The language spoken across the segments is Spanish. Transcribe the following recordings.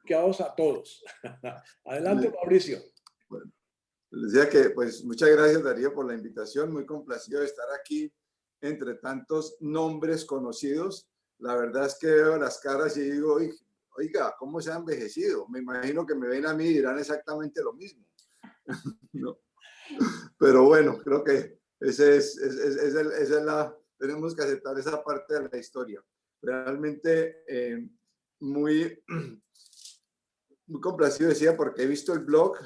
beneficiados a todos. Adelante, Mauricio. Bueno, les decía que, pues, muchas gracias, Darío, por la invitación. Muy complacido de estar aquí entre tantos nombres conocidos. La verdad es que veo las caras y digo, oiga, ¿cómo se ha envejecido? Me imagino que me ven a mí y dirán exactamente lo mismo. ¿No? Pero bueno, creo que esa es la, tenemos que aceptar esa parte de la historia. Realmente muy, muy complacido, decía, porque he visto el blog,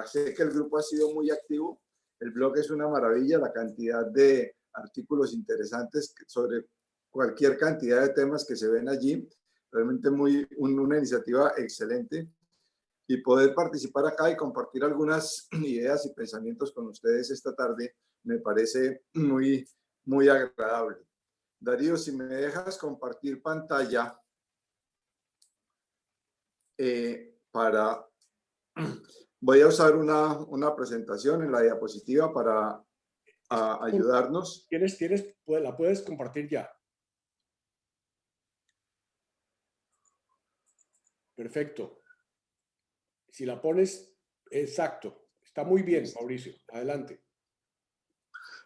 sé que el grupo ha sido muy activo. El blog es una maravilla, la cantidad de artículos interesantes sobre cualquier cantidad de temas que se ven allí. Realmente una iniciativa excelente. Y poder participar acá y compartir algunas ideas y pensamientos con ustedes esta tarde me parece muy, muy agradable. Darío, si me dejas compartir pantalla voy a usar una presentación en la diapositiva para ayudarnos. La puedes compartir ya. Perfecto. Si la pones, exacto. Está muy bien, Mauricio. Adelante.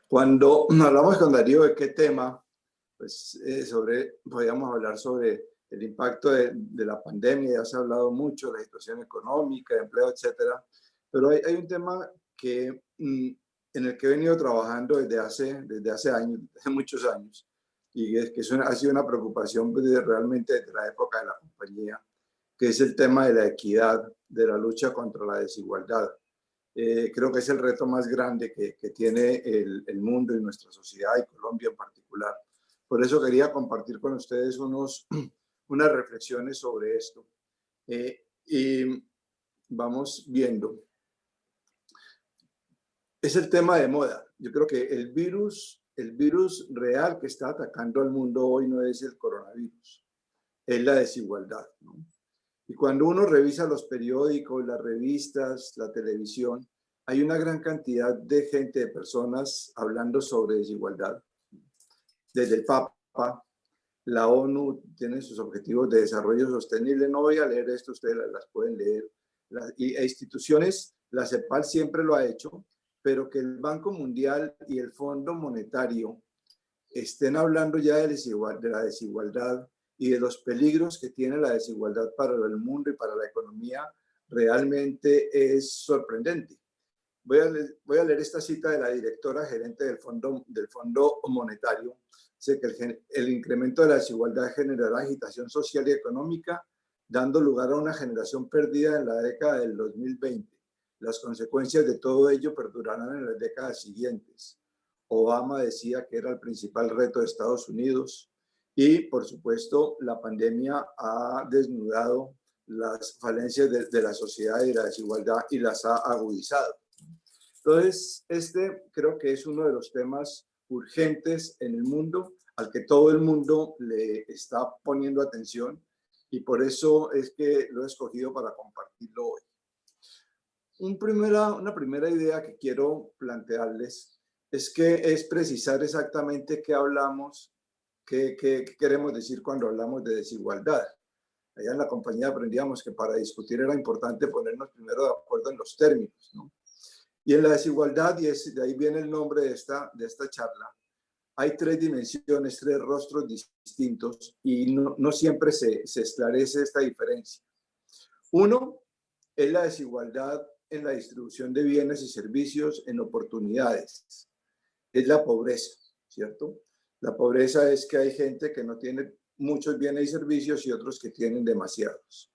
Cuando hablamos con Darío de qué tema, pues podríamos hablar sobre el impacto de la pandemia. Ya se ha hablado mucho de la situación económica, de empleo, etcétera. Pero hay un tema en el que he venido trabajando desde hace años, desde muchos años, y que ha sido una preocupación realmente desde la época de la compañía, que es el tema de la equidad, de la lucha contra la desigualdad. Creo que es el reto más grande que tiene el mundo y nuestra sociedad, y Colombia en particular. Por eso quería compartir con ustedes unas reflexiones sobre esto. Y vamos viendo. Es el tema de moda. Yo creo que el virus real que está atacando al mundo hoy no es el coronavirus, es la desigualdad, ¿no? Y cuando uno revisa los periódicos, las revistas, la televisión, hay una gran cantidad de gente, de personas hablando sobre desigualdad. Desde el Papa, la ONU tiene sus objetivos de desarrollo sostenible. No voy a leer esto, ustedes las pueden leer. Instituciones, la CEPAL siempre lo ha hecho, pero que el Banco Mundial y el Fondo Monetario estén hablando ya de la desigualdad y de los peligros que tiene la desigualdad para el mundo y para la economía, realmente es sorprendente. Voy a leer esta cita de la directora gerente del Fondo Monetario. Dice que el incremento de la desigualdad generará agitación social y económica, dando lugar a una generación perdida en la década del 2020. Las consecuencias de todo ello perdurarán en las décadas siguientes. Obama decía que era el principal reto de Estados Unidos y, por supuesto, la pandemia ha desnudado las falencias de la sociedad y la desigualdad y las ha agudizado. Entonces, creo que es uno de los temas urgentes en el mundo al que todo el mundo le está poniendo atención, y por eso es que lo he escogido para compartirlo hoy. Una primera idea que quiero plantearles es precisar exactamente qué hablamos, qué queremos decir cuando hablamos de desigualdad. Allá en la compañía aprendíamos que para discutir era importante ponernos primero de acuerdo en los términos, ¿no? Y en la desigualdad, y de ahí viene el nombre de esta charla, hay tres dimensiones, tres rostros distintos, y no siempre se esclarece esta diferencia. Uno es la desigualdad en la distribución de bienes y servicios, en oportunidades. Es la pobreza, ¿cierto? La pobreza es que hay gente que no tiene muchos bienes y servicios y otros que tienen demasiados.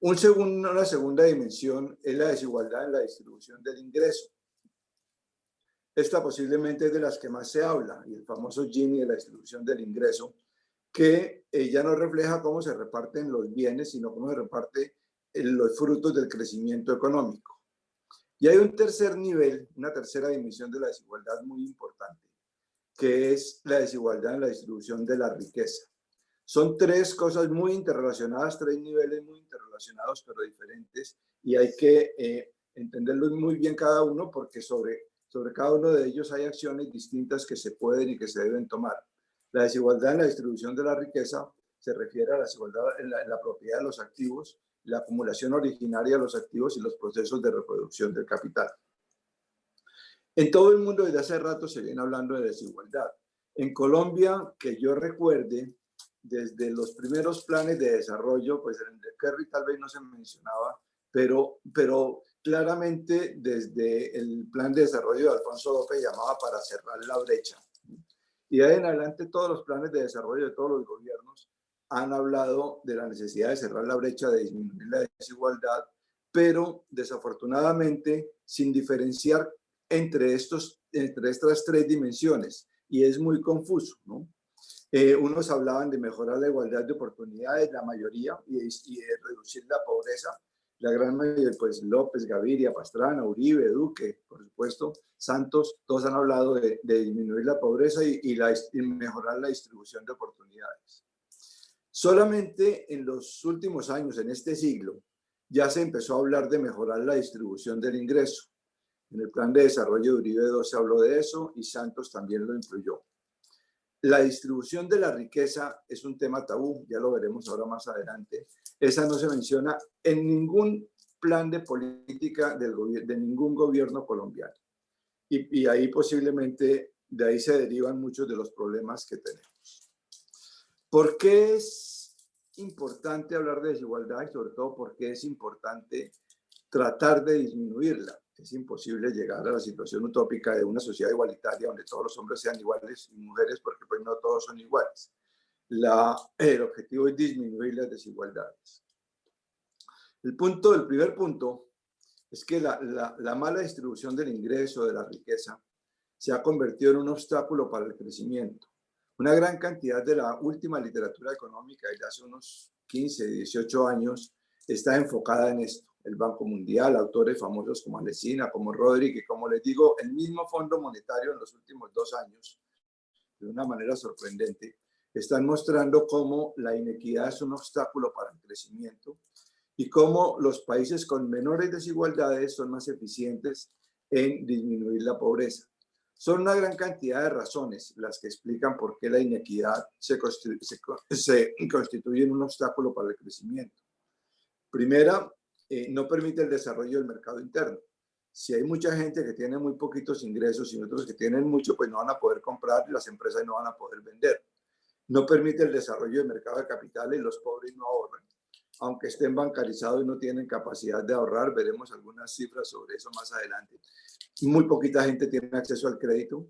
Una segunda dimensión es la desigualdad en la distribución del ingreso. Esta posiblemente es de las que más se habla, y el famoso Gini de la distribución del ingreso, que ya no refleja cómo se reparten los bienes, sino cómo se reparte los frutos del crecimiento económico. Y hay un tercer nivel, una tercera dimensión de la desigualdad muy importante, que es la desigualdad en la distribución de la riqueza. Son tres cosas muy interrelacionadas, tres niveles muy interrelacionados, pero diferentes, y hay que entenderlos muy bien cada uno, porque sobre cada uno de ellos hay acciones distintas que se pueden y que se deben tomar. La desigualdad en la distribución de la riqueza se refiere a la desigualdad en la propiedad de los activos, la acumulación originaria de los activos y los procesos de reproducción del capital. En todo el mundo desde hace rato se viene hablando de desigualdad. En Colombia, que yo recuerde, desde los primeros planes de desarrollo, pues en el de Kerry tal vez no se mencionaba, pero claramente desde el plan de desarrollo de Alfonso López llamaba para cerrar la brecha. Y de ahí en adelante todos los planes de desarrollo de todos los gobiernos han hablado de la necesidad de cerrar la brecha, de disminuir la desigualdad, pero desafortunadamente sin diferenciar entre estas tres dimensiones, y es muy confuso, ¿no? Unos hablaban de mejorar la igualdad de oportunidades, la mayoría, y de reducir la pobreza. La gran mayoría, pues López, Gaviria, Pastrana, Uribe, Duque, por supuesto, Santos, todos han hablado de disminuir la pobreza y mejorar la distribución de oportunidades. Solamente en los últimos años, en este siglo, ya se empezó a hablar de mejorar la distribución del ingreso. En el plan de desarrollo de Uribe II se habló de eso y Santos también lo incluyó. La distribución de la riqueza es un tema tabú, ya lo veremos ahora más adelante. Esa no se menciona en ningún plan de política de ningún gobierno colombiano. Y ahí posiblemente, de ahí se derivan muchos de los problemas que tenemos. ¿Por qué es importante hablar de desigualdad y sobre todo por qué es importante tratar de disminuirla? Es imposible llegar a la situación utópica de una sociedad igualitaria donde todos los hombres sean iguales y mujeres, porque pues no todos son iguales. El objetivo es disminuir las desigualdades. El primer punto es que la mala distribución del ingreso, de la riqueza, se ha convertido en un obstáculo para el crecimiento. Una gran cantidad de la última literatura económica de hace unos 15, 18 años está enfocada en esto. El Banco Mundial, autores famosos como Alesina, como Rodrik, y como les digo, el mismo Fondo Monetario en los últimos 2 años, de una manera sorprendente, están mostrando cómo la inequidad es un obstáculo para el crecimiento y cómo los países con menores desigualdades son más eficientes en disminuir la pobreza. Son una gran cantidad de razones las que explican por qué la inequidad se constituye en un obstáculo para el crecimiento. Primera, no permite el desarrollo del mercado interno. Si hay mucha gente que tiene muy poquitos ingresos y otros que tienen mucho, pues no van a poder comprar y las empresas no van a poder vender. No permite el desarrollo del mercado de capitales y los pobres no ahorran. Aunque estén bancarizados y no tienen capacidad de ahorrar, veremos algunas cifras sobre eso más adelante. Muy poquita gente tiene acceso al crédito.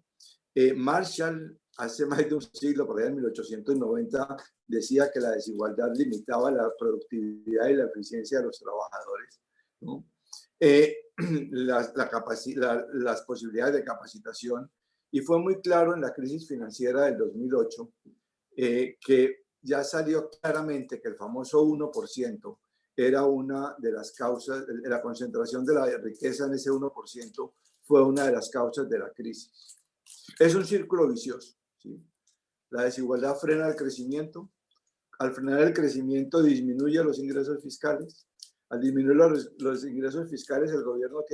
Marshall, hace más de un siglo, por allá en 1890, decía que la desigualdad limitaba la productividad y la eficiencia de los trabajadores, ¿no? Las posibilidades de capacitación, y fue muy claro en la crisis financiera del 2008 que ya salió claramente que el famoso 1% era una de las causas, la concentración de la riqueza en ese 1% fue una de las causas de la crisis. Es un círculo vicioso, ¿sí? La desigualdad frena el crecimiento. Al frenar el crecimiento disminuye los ingresos fiscales. Al disminuir los ingresos fiscales, los gobiernos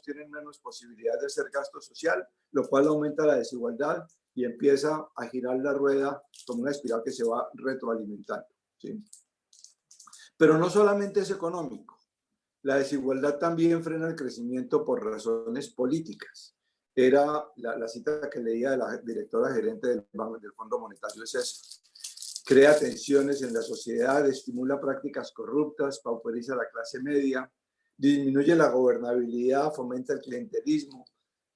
tienen menos posibilidad de hacer gasto social, lo cual aumenta la desigualdad y empieza a girar la rueda como una espiral que se va retroalimentando, ¿sí? Pero no solamente es económico. La desigualdad también frena el crecimiento por razones políticas. Era la cita que leía de la directora gerente del Fondo Monetario, es eso. Crea tensiones en la sociedad, estimula prácticas corruptas, pauperiza a la clase media, disminuye la gobernabilidad, fomenta el clientelismo.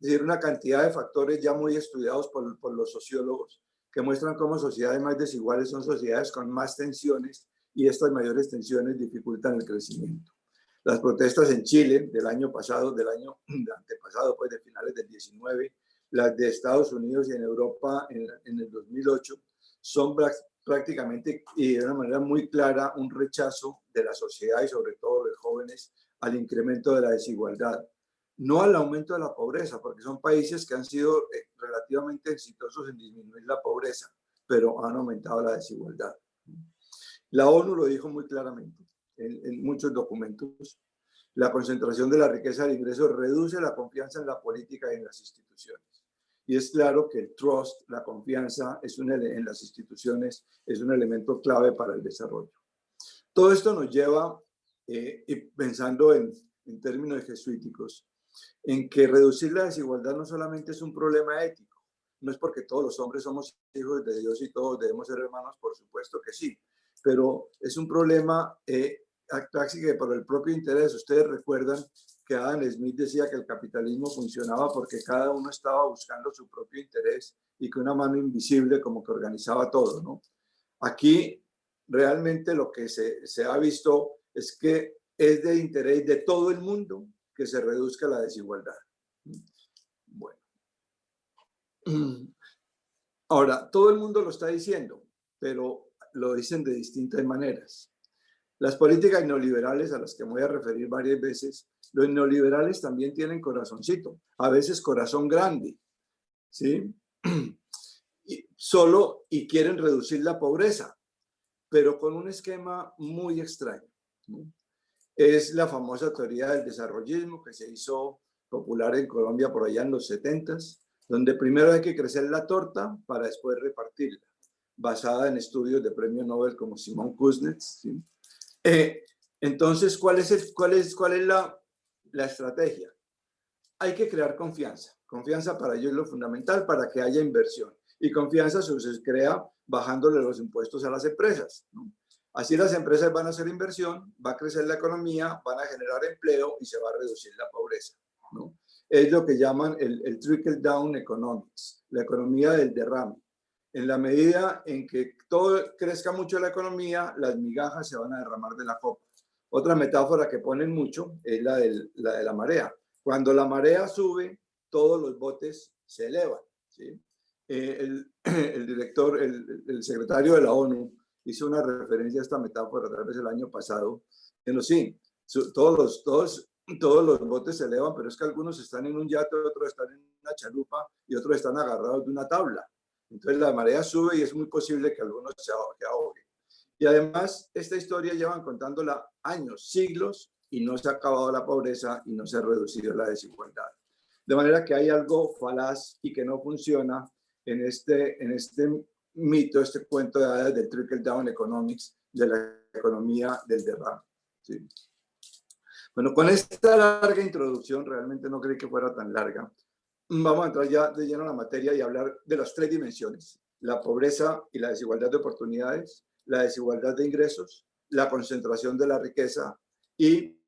Es decir, una cantidad de factores ya muy estudiados por los sociólogos que muestran cómo sociedades más desiguales son sociedades con más tensiones y estas mayores tensiones dificultan el crecimiento. Las protestas en Chile del año pasado, del antepasado, pues de finales del 19, las de Estados Unidos y en Europa en el 2008, son prácticamente y de una manera muy clara un rechazo de la sociedad y sobre todo de los jóvenes al incremento de la desigualdad. No al aumento de la pobreza, porque son países que han sido relativamente exitosos en disminuir la pobreza, pero han aumentado la desigualdad. La ONU lo dijo muy claramente en muchos documentos. La concentración de la riqueza del ingreso reduce la confianza en la política y en las instituciones. y es claro que el trust, la confianza en las instituciones es un elemento clave para el desarrollo. Todo esto nos lleva, y pensando en términos jesuíticos, en que reducir la desigualdad no solamente es un problema ético, no es porque todos los hombres somos hijos de Dios y todos debemos ser hermanos, por supuesto que sí, pero es un problema casi que por el propio interés. Ustedes recuerdan que Adam Smith decía que el capitalismo funcionaba porque cada uno estaba buscando su propio interés y que una mano invisible como que organizaba todo, ¿no? Aquí realmente lo que se ha visto es que es de interés de todo el mundo que se reduzca la desigualdad. Bueno. Ahora, todo el mundo lo está diciendo, pero lo dicen de distintas maneras. Las políticas neoliberales, a las que me voy a referir varias veces, los neoliberales también tienen corazoncito, a veces corazón grande, ¿sí? Y quieren reducir la pobreza, pero con un esquema muy extraño, ¿no? Es la famosa teoría del desarrollismo que se hizo popular en Colombia por allá en los 70s, donde primero hay que crecer la torta para después repartirla, basada en estudios de premio Nobel como Simón Kuznets, ¿sí? Entonces, ¿cuál es la estrategia? Hay que crear confianza. Confianza para ello es lo fundamental para que haya inversión. Y confianza se crea bajándole los impuestos a las empresas, ¿no? Así las empresas van a hacer inversión, va a crecer la economía, van a generar empleo y se va a reducir la pobreza, ¿no? Es lo que llaman el trickle down economics, la economía del derrame. En la medida en que todo crezca mucho la economía, las migajas se van a derramar de la copa. Otra metáfora que ponen mucho es la de la marea. Cuando la marea sube, todos los botes se elevan, ¿sí? El secretario de la ONU hizo una referencia a esta metáfora tal vez el año pasado, diciendo sí, todos los botes se elevan, pero es que algunos están en un yate, otros están en una chalupa y otros están agarrados de una tabla. Entonces la marea sube y es muy posible que algunos se ahoguen. Y además, esta historia llevan contándola años, siglos, y no se ha acabado la pobreza y no se ha reducido la desigualdad. De manera que hay algo falaz y que no funciona en este mito, este cuento de hadas del trickle down economics, de la economía del derrame, ¿sí? Bueno, con esta larga introducción, realmente no creí que fuera tan larga, vamos a entrar ya de lleno a la materia y hablar de las tres dimensiones: la pobreza y la desigualdad de oportunidades, la desigualdad de ingresos, la concentración de la riqueza y,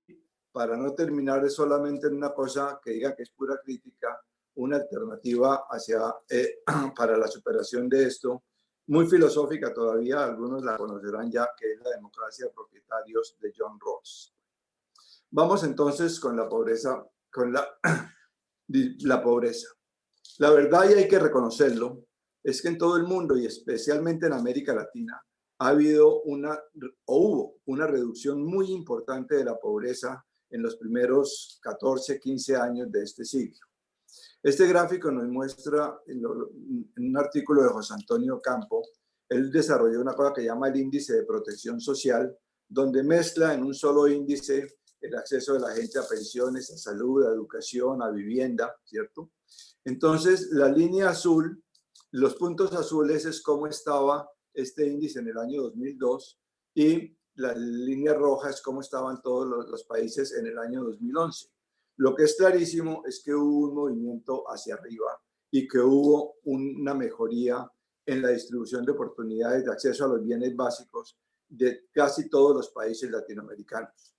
para no terminar solamente en una cosa que diga que es pura crítica, una alternativa para la superación de esto, muy filosófica todavía, algunos la conocerán ya, que es la democracia de propietarios de John Rawls. Vamos entonces con la pobreza, con la pobreza. La verdad, y hay que reconocerlo, es que en todo el mundo y especialmente en América Latina hubo una reducción muy importante de la pobreza en los primeros 14, 15 años de este siglo. Este gráfico nos muestra en un artículo de José Antonio Campo. Él desarrolló una cosa que llama el índice de protección social, donde mezcla en un solo índice el acceso de la gente a pensiones, a salud, a educación, a vivienda, ¿cierto? Entonces, la línea azul, los puntos azules es cómo estaba este índice en el año 2002 y la línea roja es cómo estaban todos los países en el año 2011. Lo que es clarísimo es que hubo un movimiento hacia arriba y que hubo una mejoría en la distribución de oportunidades de acceso a los bienes básicos de casi todos los países latinoamericanos.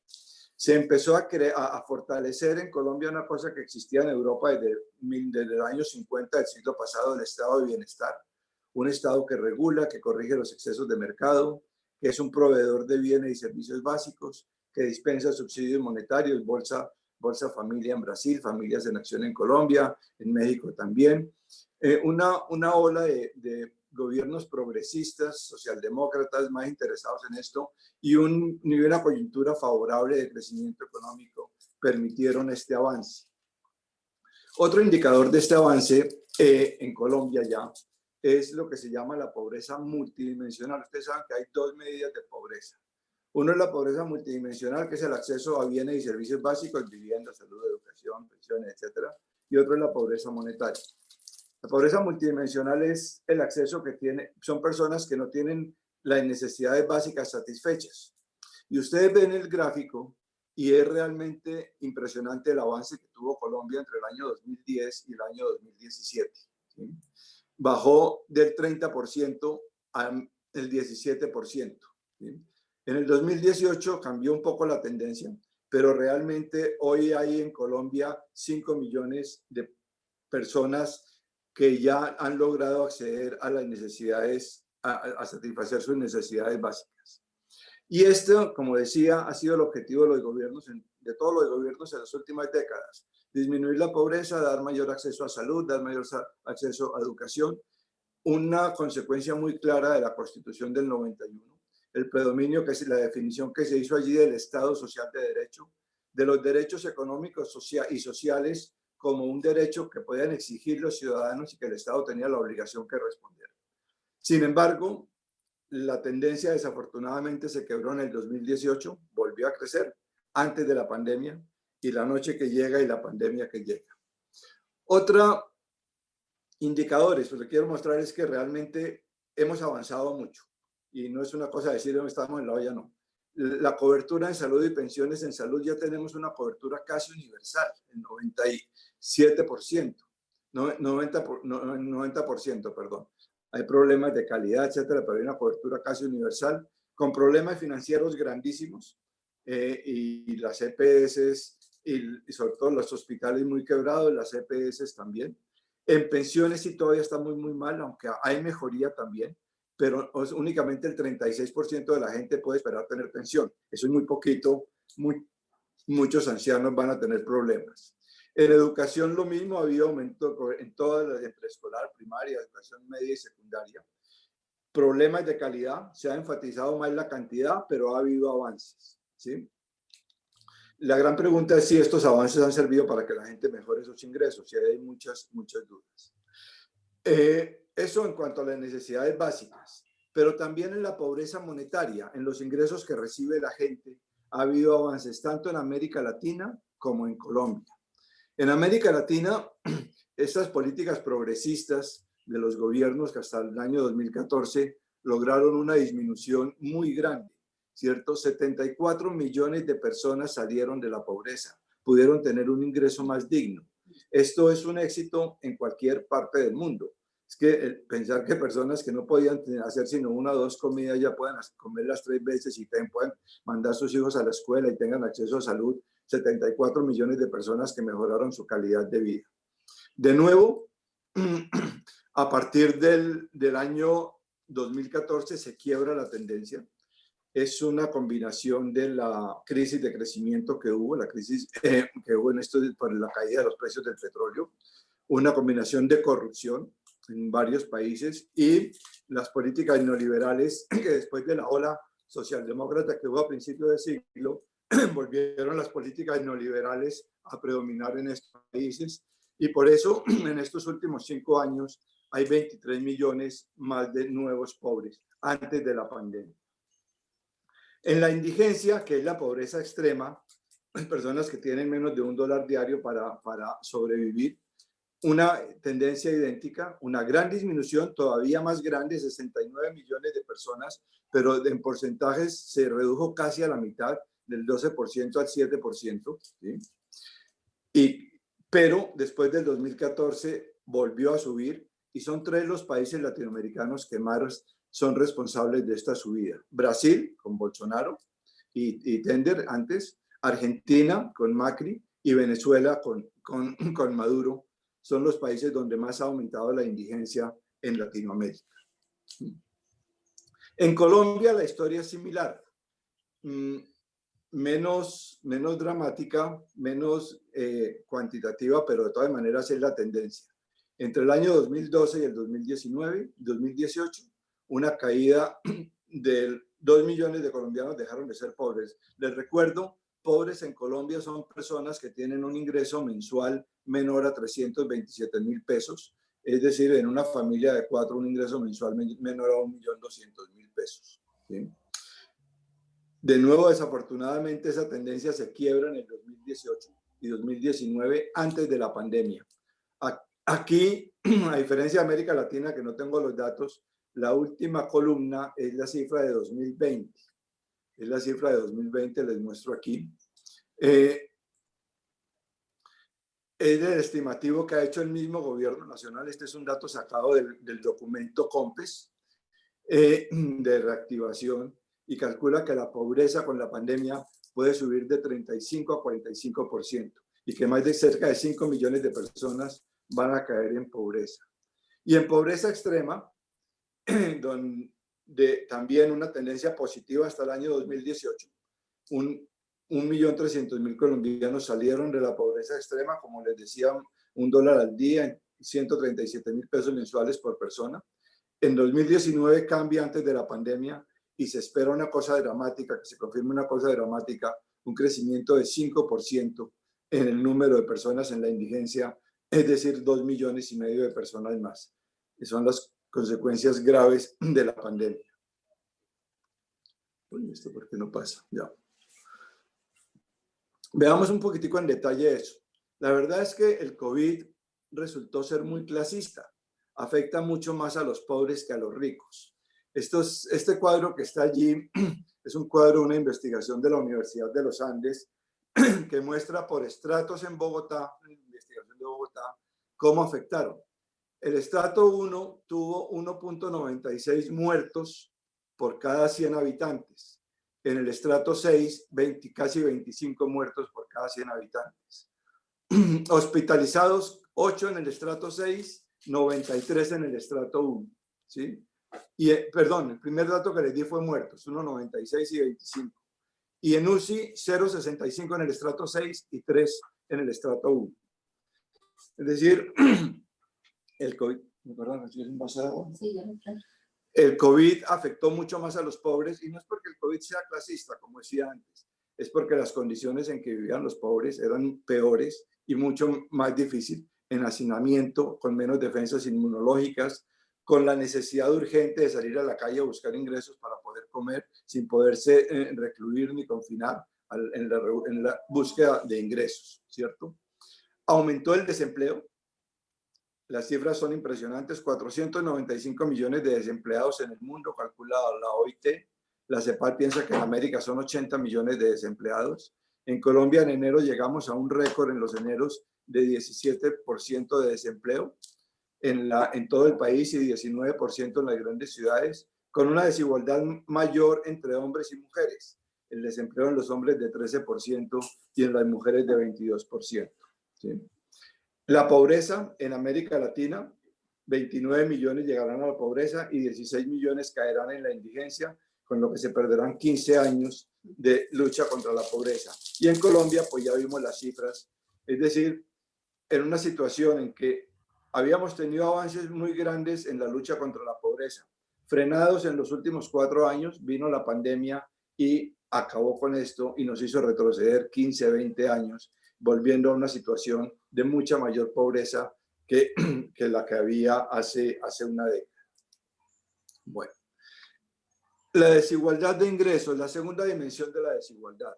Se empezó a fortalecer en Colombia una cosa que existía en Europa desde el año 50 del siglo pasado, el estado de bienestar. Un estado que regula, que corrige los excesos de mercado, que es un proveedor de bienes y servicios básicos, que dispensa subsidios monetarios, Bolsa Familia en Brasil, Familias en Acción en Colombia, en México también. Una ola de gobiernos progresistas, socialdemócratas, más interesados en esto, y una coyuntura favorable de crecimiento económico permitieron este avance. Otro indicador de este avance en Colombia ya es lo que se llama la pobreza multidimensional. Ustedes saben que hay dos medidas de pobreza. Uno es la pobreza multidimensional, que es el acceso a bienes y servicios básicos, vivienda, salud, educación, pensiones, etc. Y otro es la pobreza monetaria. La pobreza multidimensional es el acceso que son personas que no tienen las necesidades básicas satisfechas. Y ustedes ven el gráfico y es realmente impresionante el avance que tuvo Colombia entre el año 2010 y el año 2017. ¿Sí? Bajó del 30% al 17%. ¿Sí? En el 2018 cambió un poco la tendencia, pero realmente hoy hay en Colombia 5 millones de personas que ya han logrado acceder a las necesidades, a satisfacer sus necesidades básicas. Y esto, como decía, ha sido el objetivo de los gobiernos, de todos los gobiernos en las últimas décadas. Disminuir la pobreza, dar mayor acceso a salud, dar mayor acceso a educación. Una consecuencia muy clara de la Constitución del 91. El predominio, que es la definición que se hizo allí del Estado Social de Derecho, de los derechos económicos y sociales como un derecho que podían exigir los ciudadanos y que el Estado tenía la obligación que responder. Sin embargo, la tendencia desafortunadamente se quebró en el 2018, volvió a crecer antes de la pandemia, y la noche que llega y la pandemia que llega. Otra indicadores, lo que quiero mostrar es que realmente hemos avanzado mucho, y no es una cosa de decir estamos en la olla, no. La cobertura en salud y pensiones en salud ya tenemos una cobertura casi universal, el 97%, 90%, perdón. Hay problemas de calidad, etcétera, pero hay una cobertura casi universal, con problemas financieros grandísimos, y las EPS y sobre todo los hospitales muy quebrados, las EPS también. En pensiones sí todavía está muy, muy mal, aunque hay mejoría también, pero únicamente el 36% de la gente puede esperar tener pensión. Eso es muy poquito, muchos ancianos van a tener problemas. En educación lo mismo, ha habido aumento en todas las de preescolar, primaria, educación media y secundaria. Problemas de calidad, se ha enfatizado más la cantidad, pero ha habido avances, ¿sí? La gran pregunta es si estos avances han servido para que la gente mejore sus ingresos, y hay muchas dudas. Eso en cuanto a las necesidades básicas, pero también en la pobreza monetaria, en los ingresos que recibe la gente, ha habido avances tanto en América Latina como en Colombia. En América Latina, estas políticas progresistas de los gobiernos que hasta el año 2014 lograron una disminución muy grande, ¿cierto? 74 millones de personas salieron de la pobreza, pudieron tener un ingreso más digno. Esto es un éxito en cualquier parte del mundo. Es que pensar que personas que no podían hacer sino una o dos comidas ya puedan comerlas 3 veces y puedan mandar a sus hijos a la escuela y tengan acceso a salud, 74 millones de personas que mejoraron su calidad de vida. De nuevo, a partir del año 2014 se quiebra la tendencia. Es una combinación de la crisis de crecimiento que hubo, la crisis que hubo en esto por la caída de los precios del petróleo, una combinación de corrupción en varios países y las políticas neoliberales que después de la ola socialdemócrata que hubo a principios de siglo, volvieron las políticas neoliberales a predominar en estos países, y por eso en estos últimos 5 años hay 23 millones más de nuevos pobres antes de la pandemia. En la indigencia, que es la pobreza extrema, personas que tienen menos de $1 diario para sobrevivir, una tendencia idéntica, una gran disminución, todavía más grande, 69 millones de personas, pero en porcentajes se redujo casi a la mitad, del 12% al 7%, ¿sí? Pero después del 2014 volvió a subir, y son 3 los países latinoamericanos que más son responsables de esta subida. Brasil, con Bolsonaro y Tender antes, Argentina, con Macri, y Venezuela, con Maduro, son los países donde más ha aumentado la indigencia en Latinoamérica. En Colombia la historia es similar, menos dramática, menos cuantitativa, pero de todas maneras es la tendencia. Entre el año 2012 y el 2018, una caída de 2 millones de colombianos dejaron de ser pobres. Les recuerdo, pobres en Colombia son personas que tienen un ingreso mensual menor a 327.000 pesos, es decir, en una familia de 4 un ingreso mensual menor a 1.200.000 pesos. ¿Sí? De nuevo, desafortunadamente, esa tendencia se quiebra en el 2018 y 2019, antes de la pandemia. Aquí, a diferencia de América Latina, que no tengo los datos, la última columna es la cifra de 2020. Es la cifra de 2020, les muestro aquí. Es el estimativo que ha hecho el mismo gobierno nacional. Este es un dato sacado del documento COMPES de reactivación, y calcula que la pobreza con la pandemia puede subir de 35 a 45% y que más de cerca de 5 millones de personas van a caer en pobreza. Y en pobreza extrema, donde también una tendencia positiva hasta el año 2018, 1.300.000 colombianos salieron de la pobreza extrema, como les decía, $1 al día, 137.000 pesos mensuales por persona. En 2019 cambia antes de la pandemia y se espera una cosa dramática, que se confirme una cosa dramática, un crecimiento de 5% en el número de personas en la indigencia, es decir, 2,5 millones de personas más. Y son las consecuencias graves de la pandemia. Uy, ¿esto por qué no pasa? Ya. Veamos un poquitico en detalle eso. La verdad es que el COVID resultó ser muy clasista. Afecta mucho más a los pobres que a los ricos. Este cuadro que está allí es un cuadro de una investigación de la Universidad de los Andes que muestra por estratos en Bogotá, una investigación de Bogotá, cómo afectaron. El estrato 1 tuvo 1.96 muertos por cada 100 habitantes. En el estrato 6, casi 25 muertos por cada 100 habitantes. Hospitalizados, 8 en el estrato 6, 93 en el estrato 1. ¿Sí? Y, perdón, el primer dato que les di fue muertos, 1,96 y 25. Y en UCI, 0,65 en el estrato 6 y 3 en el estrato 1. Es decir, el COVID, perdón, ¿es un vaso de agua? Sí, ya me trae. El COVID afectó mucho más a los pobres, y no es porque el COVID sea clasista, como decía antes, es porque las condiciones en que vivían los pobres eran peores y mucho más difícil, en hacinamiento, con menos defensas inmunológicas, con la necesidad urgente de salir a la calle a buscar ingresos para poder comer, sin poderse recluir ni confinar en la búsqueda de ingresos, ¿cierto? Aumentó el desempleo. Las cifras son impresionantes, 495 millones de desempleados en el mundo, calculado la OIT. La CEPAL piensa que en América son 80 millones de desempleados. En Colombia en enero llegamos a un récord en los eneros de 17% de desempleo en todo el país y 19% en las grandes ciudades, con una desigualdad mayor entre hombres y mujeres. El desempleo en los hombres de 13% y en las mujeres de 22%. ¿Sí? La pobreza en América Latina, 29 millones llegarán a la pobreza y 16 millones caerán en la indigencia, con lo que se perderán 15 años de lucha contra la pobreza. Y en Colombia, pues ya vimos las cifras, es decir, en una situación en que habíamos tenido avances muy grandes en la lucha contra la pobreza, frenados en los últimos 4 años, vino la pandemia y acabó con esto y nos hizo retroceder 15, 20 años, volviendo a una situación de mucha mayor pobreza que la que había hace una década. Bueno, la desigualdad de ingresos, la segunda dimensión de la desigualdad.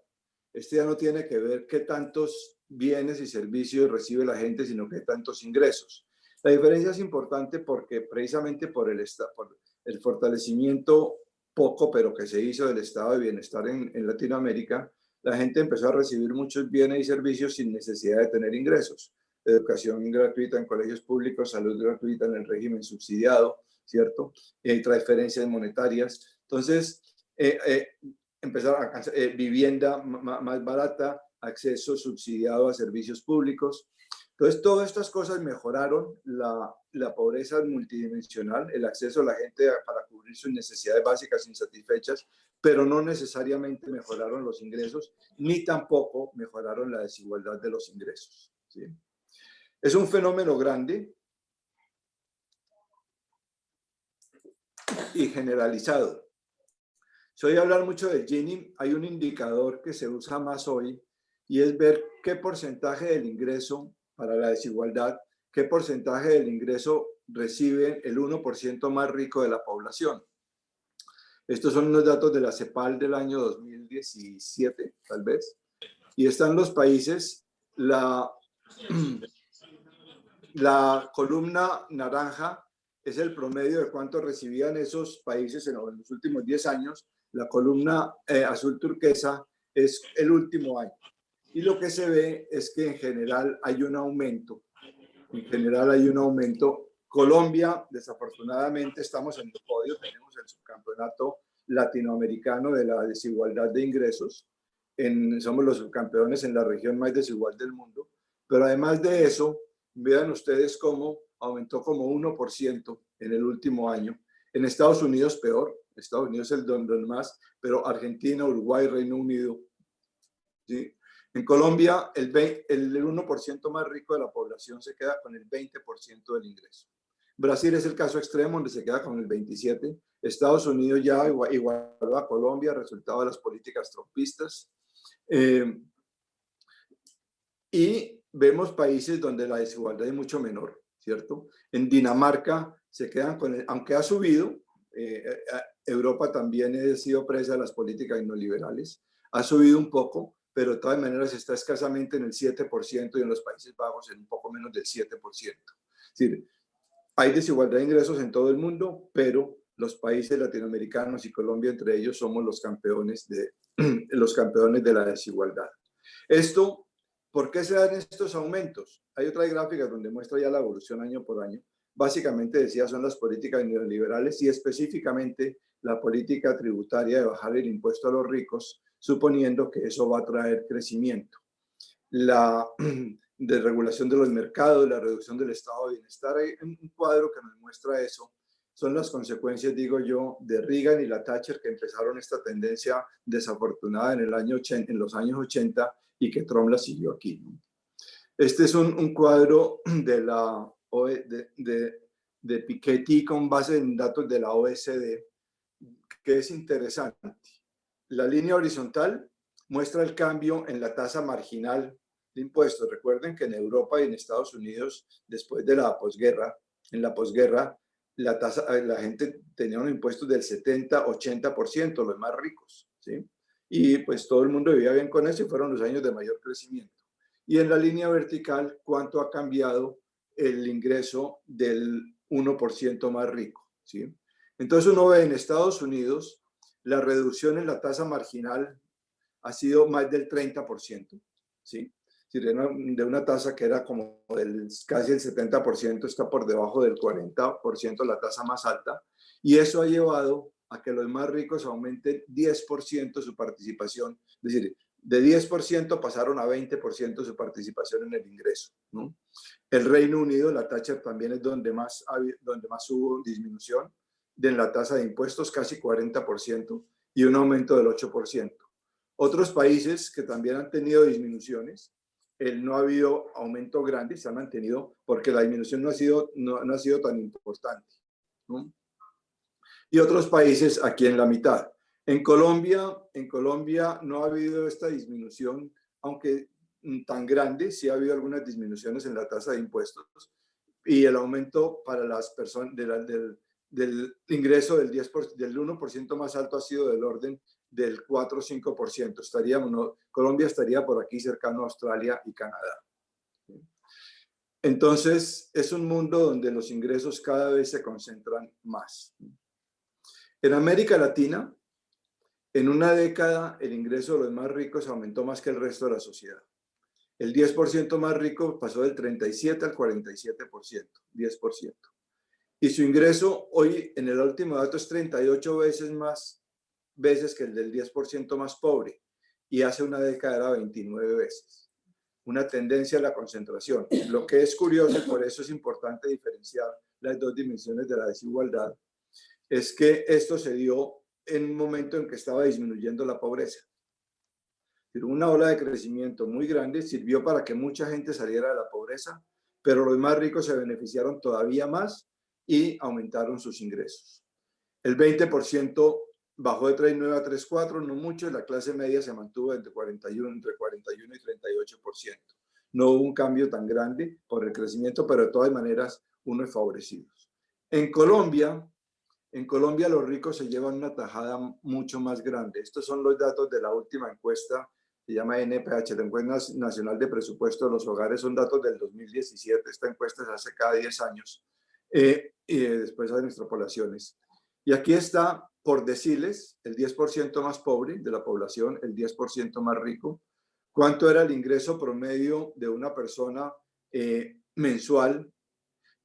Este ya no tiene que ver qué tantos bienes y servicios recibe la gente, sino qué tantos ingresos. La diferencia es importante porque precisamente por el fortalecimiento poco, pero que se hizo del estado de bienestar en Latinoamérica, la gente empezó a recibir muchos bienes y servicios sin necesidad de tener ingresos. Educación gratuita en colegios públicos, salud gratuita en el régimen subsidiado, ¿cierto? Transferencias monetarias. Entonces, empezaron a vivienda más barata, acceso subsidiado a servicios públicos. Entonces, todas estas cosas mejoraron la pobreza multidimensional, el acceso a la gente para cubrir sus necesidades básicas insatisfechas, pero no necesariamente mejoraron los ingresos, ni tampoco mejoraron la desigualdad de los ingresos. ¿Sí? Es un fenómeno grande y generalizado. Si voy a hablar mucho del Gini, hay un indicador que se usa más hoy y es ver qué porcentaje del ingreso para la desigualdad, qué porcentaje del ingreso recibe el 1% más rico de la población. Estos son los datos de la CEPAL del año 2017, tal vez. Y están los países, La columna naranja es el promedio de cuánto recibían esos países en los últimos 10 años. La columna azul turquesa es el último año. Y lo que se ve es que en general hay un aumento. En general hay un aumento. Colombia, desafortunadamente, estamos en el podio. Tenemos el subcampeonato latinoamericano de la desigualdad de ingresos. Somos los subcampeones en la región más desigual del mundo. Pero además de eso, vean ustedes cómo aumentó como 1% en el último año. En Estados Unidos peor. Estados Unidos es el donde más, pero Argentina, Uruguay, Reino Unido. ¿Sí? En Colombia, el 1% más rico de la población se queda con el 20% del ingreso. Brasil es el caso extremo, donde se queda con el 27%. Estados Unidos ya igualó a Colombia, resultado de las políticas trumpistas. Y vemos países donde la desigualdad es mucho menor, ¿cierto? En Dinamarca se quedan con aunque ha subido, Europa también ha sido presa de las políticas neoliberales, ha subido un poco, pero de todas maneras está escasamente en el 7% y en los Países Bajos en un poco menos del 7%. Es decir, hay desigualdad de ingresos en todo el mundo, pero los países latinoamericanos y Colombia entre ellos somos los campeones de la desigualdad. Esto, ¿por qué se dan estos aumentos? Hay otra gráfica donde muestra ya la evolución año por año. Básicamente decía son las políticas neoliberales y específicamente la política tributaria de bajar el impuesto a los ricos, suponiendo que eso va a traer crecimiento. La desregulación de los mercados, la reducción del estado de bienestar. Hay un cuadro que nos muestra eso. Son las consecuencias, digo yo, de Reagan y la Thatcher, que empezaron esta tendencia desafortunada en los años 80 y que Trump la siguió aquí, ¿no? Este es un cuadro de Piketty con base en datos de la OECD, que es interesante. La línea horizontal muestra el cambio en la tasa marginal de impuestos. Recuerden que en Europa y en Estados Unidos, después de la posguerra, en la posguerra, la gente tenía unos impuestos del 70-80%, los más ricos, ¿sí? Y pues todo el mundo vivía bien con eso y fueron los años de mayor crecimiento. Y en la línea vertical, ¿cuánto ha cambiado el ingreso del 1% más rico? ¿Sí? Entonces uno ve en Estados Unidos la reducción en la tasa marginal ha sido más del 30%, ¿sí? De una tasa que era como casi el 70%, está por debajo del 40%, la tasa más alta, y eso ha llevado a que los más ricos aumenten 10% su participación, es decir, de 10% pasaron a 20% su participación en el ingreso, ¿no? El Reino Unido, la Thatcher también es donde más hubo disminución de la tasa de impuestos, casi 40%, y un aumento del 8%. Otros países que también han tenido disminuciones, no ha habido aumento grande, se ha mantenido porque la disminución no ha sido tan importante, ¿no? Y otros países aquí en la mitad. En Colombia no ha habido esta disminución, aunque tan grande, sí ha habido algunas disminuciones en la tasa de impuestos y el aumento para las personas del ingreso del 1% más alto ha sido del orden del 4 o 5%. Colombia estaría por aquí cercano a Australia y Canadá. Entonces, es un mundo donde los ingresos cada vez se concentran más. En América Latina, en una década, el ingreso de los más ricos aumentó más que el resto de la sociedad. El 10% más rico pasó del 37 al 47%, 10%. Y su ingreso hoy, en el último dato, es 38 veces que el del 10% más pobre. Y hace una década era 29 veces. Una tendencia a la concentración. Lo que es curioso, y por eso es importante diferenciar las dos dimensiones de la desigualdad, es que esto se dio en un momento en que estaba disminuyendo la pobreza. Una ola de crecimiento muy grande sirvió para que mucha gente saliera de la pobreza, pero los más ricos se beneficiaron todavía más y aumentaron sus ingresos. El 20% bajó de 3,9 a 3,4, no mucho, la clase media se mantuvo entre 41 y 38%. No hubo un cambio tan grande por el crecimiento, pero de todas maneras, unos favorecidos. En Colombia los ricos se llevan una tajada mucho más grande. Estos son los datos de la última encuesta se llama NPH, la Encuesta Nacional de Presupuesto de los Hogares, son datos del 2017, esta encuesta se hace cada 10 años, y después hacen extrapolaciones. Y aquí está, por deciles, el 10% más pobre de la población, el 10% más rico, cuánto era el ingreso promedio de una persona mensual.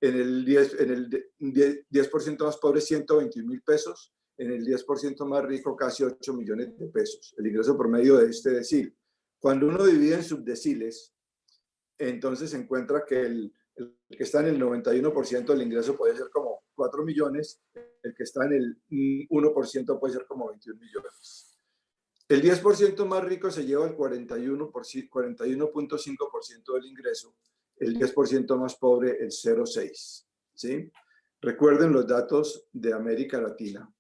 En el 10% más pobre, 121.000 pesos. En el 10% más rico, casi 8 millones de pesos. El ingreso promedio de este decil. Cuando uno divide en subdeciles, entonces se encuentra que el que está en el 91% del ingreso puede ser como 4 millones. El que está en el 1% puede ser como 21 millones. El 10% más rico se lleva el 41.5% del ingreso. El 10% más pobre, el 0,6%. ¿Sí? Recuerden los datos de América Latina,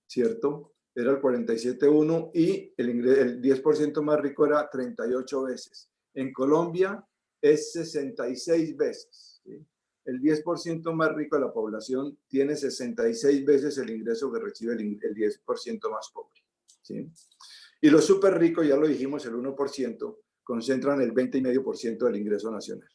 ¿cierto? Era el 47,1 y el 10% más rico era 38 veces. En Colombia es 66 veces. ¿Sí? El 10% más rico de la población tiene 66 veces el ingreso que recibe el 10% más pobre. ¿Sí? Y los súper ricos, ya lo dijimos, el 1%, concentran el 20,5% del ingreso nacional.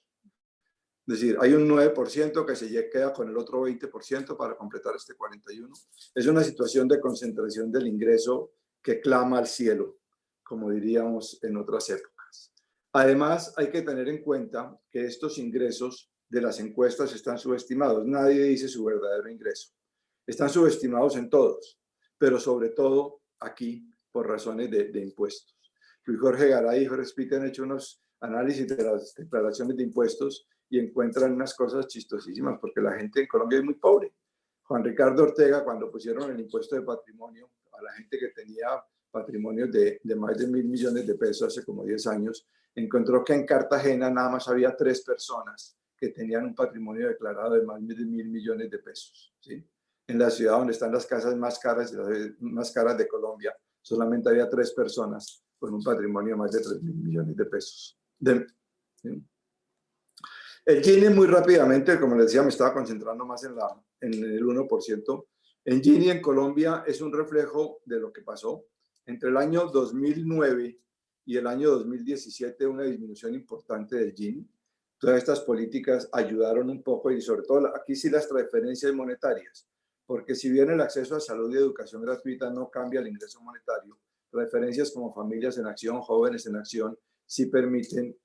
Es decir, hay un 9% que se queda con el otro 20% para completar este 41%. Es una situación de concentración del ingreso que clama al cielo, como diríamos en otras épocas. Además, hay que tener en cuenta que estos ingresos de las encuestas están subestimados. Nadie dice su verdadero ingreso. Están subestimados en todos, pero sobre todo aquí por razones de impuestos. Luis Jorge Garay y Jorge Spite han hecho unos análisis de las declaraciones de impuestos y encuentran unas cosas chistosísimas, porque la gente en Colombia es muy pobre. Juan Ricardo Ortega, cuando pusieron el impuesto de patrimonio a la gente que tenía patrimonios de más de 1.000 millones de pesos hace como 10 años, encontró que en Cartagena nada más había 3 personas que tenían un patrimonio declarado de más de 1.000 millones de pesos. ¿Sí? En la ciudad donde están las casas más caras de Colombia, solamente había 3 personas con un patrimonio de más de 3.000 millones de pesos. ¿Sí? El Gini, muy rápidamente, como les decía, me estaba concentrando más en el 1%. El Gini en Colombia es un reflejo de lo que pasó. Entre el año 2009 y el año 2017, una disminución importante del Gini. Todas estas políticas ayudaron un poco, y sobre todo aquí sí las transferencias monetarias, porque si bien el acceso a salud y educación gratuita no cambia el ingreso monetario, referencias como Familias en Acción, Jóvenes en Acción, sí permiten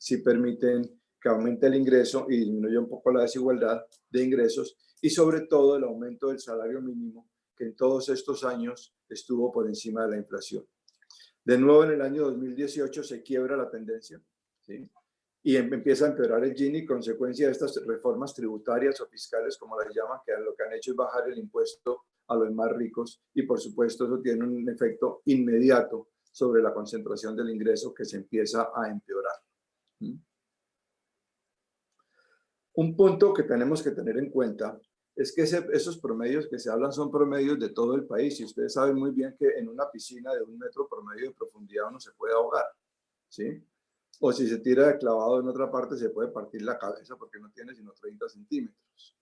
que aumente el ingreso y disminuya un poco la desigualdad de ingresos, y sobre todo el aumento del salario mínimo, que en todos estos años estuvo por encima de la inflación. De nuevo, en el año 2018 se quiebra la tendencia, ¿sí? Y empieza a empeorar el Gini, consecuencia de estas reformas tributarias o fiscales, como las llaman, que lo que han hecho es bajar el impuesto a los más ricos, y por supuesto eso tiene un efecto inmediato sobre la concentración del ingreso, que se empieza a empeorar. Un punto que tenemos que tener en cuenta es que esos promedios que se hablan son promedios de todo el país, y ustedes saben muy bien que en una piscina de 1 metro promedio de profundidad uno se puede ahogar, ¿sí? O si se tira de clavado en otra parte se puede partir la cabeza porque no tiene sino 30 centímetros.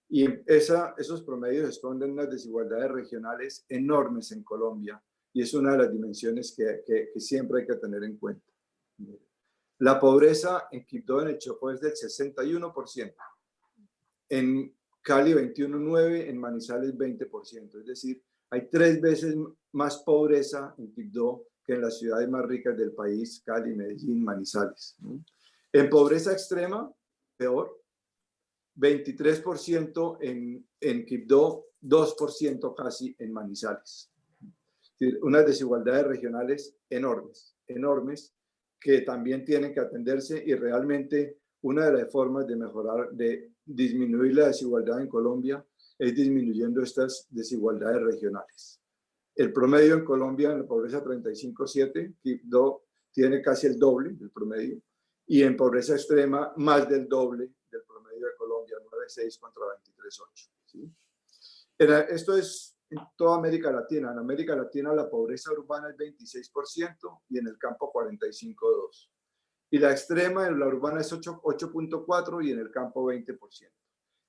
Y esos promedios esconden unas desigualdades regionales enormes en Colombia, y es una de las dimensiones que siempre hay que tener en cuenta. La pobreza en Quibdó, en el Chocó, es del 61%. En Cali 21,9%, en Manizales 20%. Es decir, hay 3 veces más pobreza en Quibdó que en las ciudades más ricas del país, Cali, Medellín, Manizales. En pobreza extrema, peor, 23% en Quibdó, 2% casi en Manizales. Es decir, unas desigualdades regionales enormes, enormes, que también tienen que atenderse, y realmente una de las formas de mejorar, de disminuir la desigualdad en Colombia, es disminuyendo estas desigualdades regionales. El promedio en Colombia en la pobreza 35,7, Quibdó tiene casi el doble del promedio, y en pobreza extrema más del doble del promedio de Colombia, 9,6 contra 23,8. ¿Sí? Esto es en toda América Latina. En América Latina la pobreza urbana es 26% y en el campo 45,2%. Y la extrema en la urbana es 8,4% y en el campo 20%.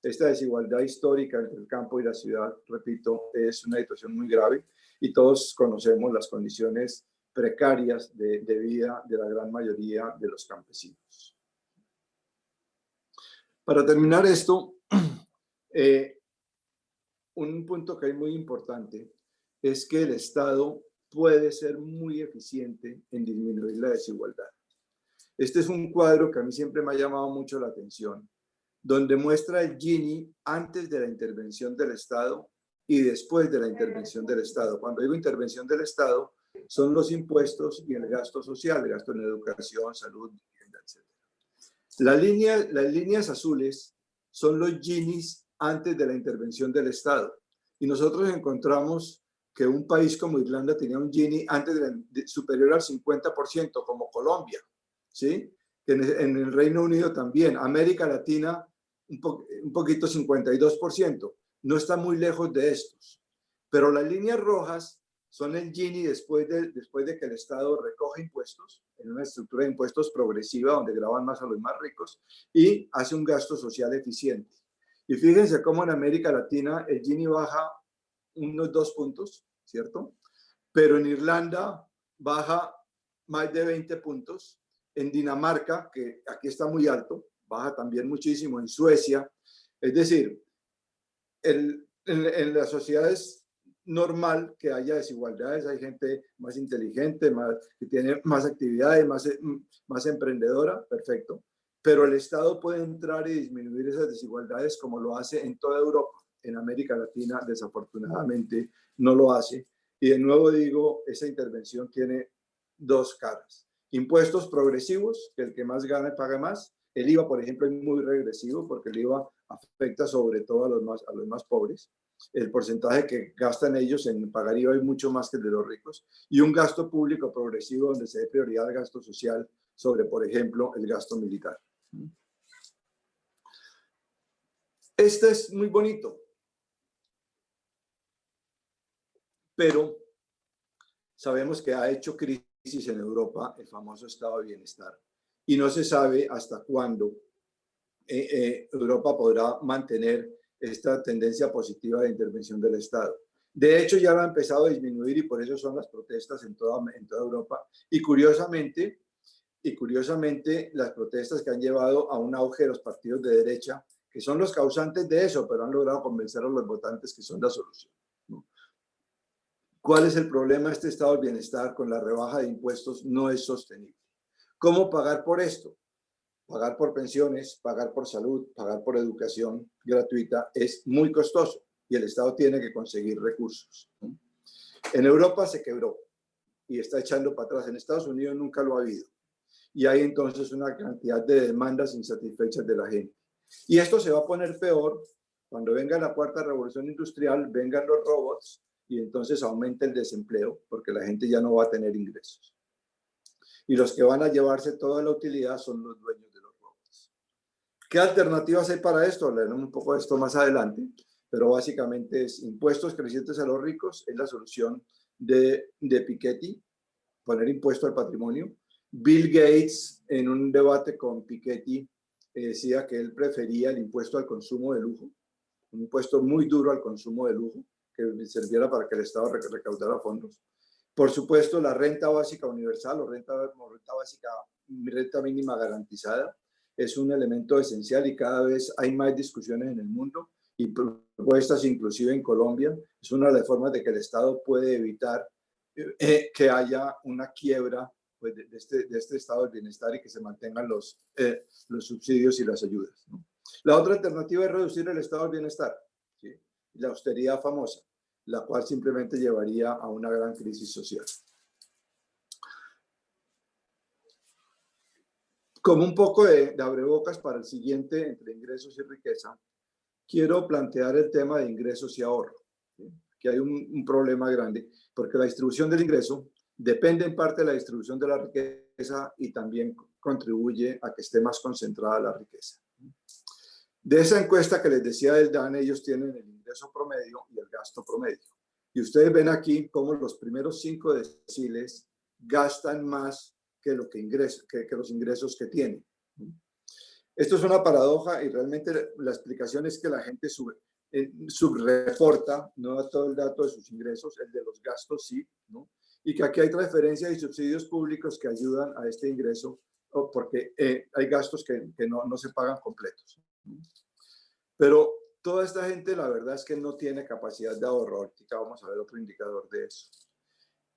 Esta desigualdad histórica entre el campo y la ciudad, repito, es una situación muy grave, y todos conocemos las condiciones precarias de vida de la gran mayoría de los campesinos. Para terminar esto, un punto que es muy importante es que el Estado puede ser muy eficiente en disminuir la desigualdad. Este es un cuadro que a mí siempre me ha llamado mucho la atención, donde muestra el Gini antes de la intervención del Estado y después de la intervención del Estado. Cuando digo intervención del Estado, son los impuestos y el gasto social, el gasto en educación, salud, vivienda, etc. Las líneas azules son los Ginis antes de la intervención del Estado. Y nosotros encontramos que un país como Irlanda tenía un Gini antes superior al 50%, como Colombia, ¿sí? En el Reino Unido también. América Latina, un poquito 52%. No está muy lejos de estos. Pero las líneas rojas son el Gini después de que el Estado recoge impuestos, en una estructura de impuestos progresiva, donde graban más a los más ricos, y hace un gasto social eficiente. Y fíjense cómo en América Latina el Gini baja unos 2 puntos, ¿cierto? Pero en Irlanda baja más de 20 puntos. En Dinamarca, que aquí está muy alto, baja también muchísimo. En Suecia. Es decir, en las sociedades normal que haya desigualdades, hay gente más inteligente, que tiene más actividades, más emprendedora, perfecto. Pero el Estado puede entrar y disminuir esas desigualdades como lo hace en toda Europa. En América Latina, desafortunadamente, no lo hace. Y de nuevo digo, esa intervención tiene dos caras. Impuestos progresivos, que el que más gana paga más. El IVA, por ejemplo, es muy regresivo porque el IVA afecta sobre todo a los más pobres. El porcentaje que gastan ellos en pagar IVA es mucho más que el de los ricos. Y un gasto público progresivo donde se dé prioridad al gasto social sobre, por ejemplo, el gasto militar. Este es muy bonito, pero sabemos que ha hecho crisis en Europa el famoso estado de bienestar y no se sabe hasta cuándo Europa podrá mantener esta tendencia positiva de intervención del Estado. De hecho, ya lo ha empezado a disminuir y por eso son las protestas en toda Europa. Y curiosamente, las protestas que han llevado a un auge de los partidos de derecha, que son los causantes de eso, pero han logrado convencer a los votantes que son la solución, ¿no? ¿Cuál es el problema de este estado del bienestar? Con la rebaja de impuestos no es sostenible. ¿Cómo pagar por esto? Pagar por pensiones, pagar por salud, pagar por educación gratuita es muy costoso y el Estado tiene que conseguir recursos. En Europa se quebró y está echando para atrás. En Estados Unidos nunca lo ha habido. Y hay entonces una cantidad de demandas insatisfechas de la gente. Y esto se va a poner peor cuando venga la cuarta revolución industrial, vengan los robots y entonces aumenta el desempleo porque la gente ya no va a tener ingresos. Y los que van a llevarse toda la utilidad son los dueños de los robots. ¿Qué alternativas hay para esto? Leeremos un poco de esto más adelante, pero básicamente es impuestos crecientes a los ricos, es la solución de Piketty, poner impuesto al patrimonio. Bill Gates, en un debate con Piketty, decía que él prefería el impuesto al consumo de lujo, un impuesto muy duro al consumo de lujo, que sirviera para que el Estado recaudara fondos. Por supuesto, la renta básica universal o renta mínima garantizada es un elemento esencial y cada vez hay más discusiones en el mundo y propuestas inclusive en Colombia. Es una de las formas de que el Estado puede evitar que haya una quiebra pues, de este estado del bienestar y que se mantengan los subsidios y las ayudas, ¿no? La otra alternativa es reducir el estado del bienestar, ¿sí? La austeridad famosa, la cual simplemente llevaría a una gran crisis social. Como un poco de abrebocas para el siguiente, entre ingresos y riqueza, quiero plantear el tema de ingresos y ahorro, ¿sí? Que hay un problema grande, porque la distribución del ingreso depende en parte de la distribución de la riqueza y también contribuye a que esté más concentrada la riqueza. De esa encuesta que les decía del DAN, ellos tienen el ingreso promedio y el gasto promedio. Y ustedes ven aquí cómo los primeros 5 deciles gastan más que los ingresos que tienen. Esto es una paradoja y realmente la explicación es que la gente subreporta, no da todo el dato de sus ingresos, el de los gastos sí, ¿no? y que aquí hay transferencias y subsidios públicos que ayudan a este ingreso, porque hay gastos que no se pagan completos. Pero toda esta gente, la verdad es que no tiene capacidad de ahorro. Ahorita vamos a ver otro indicador de eso.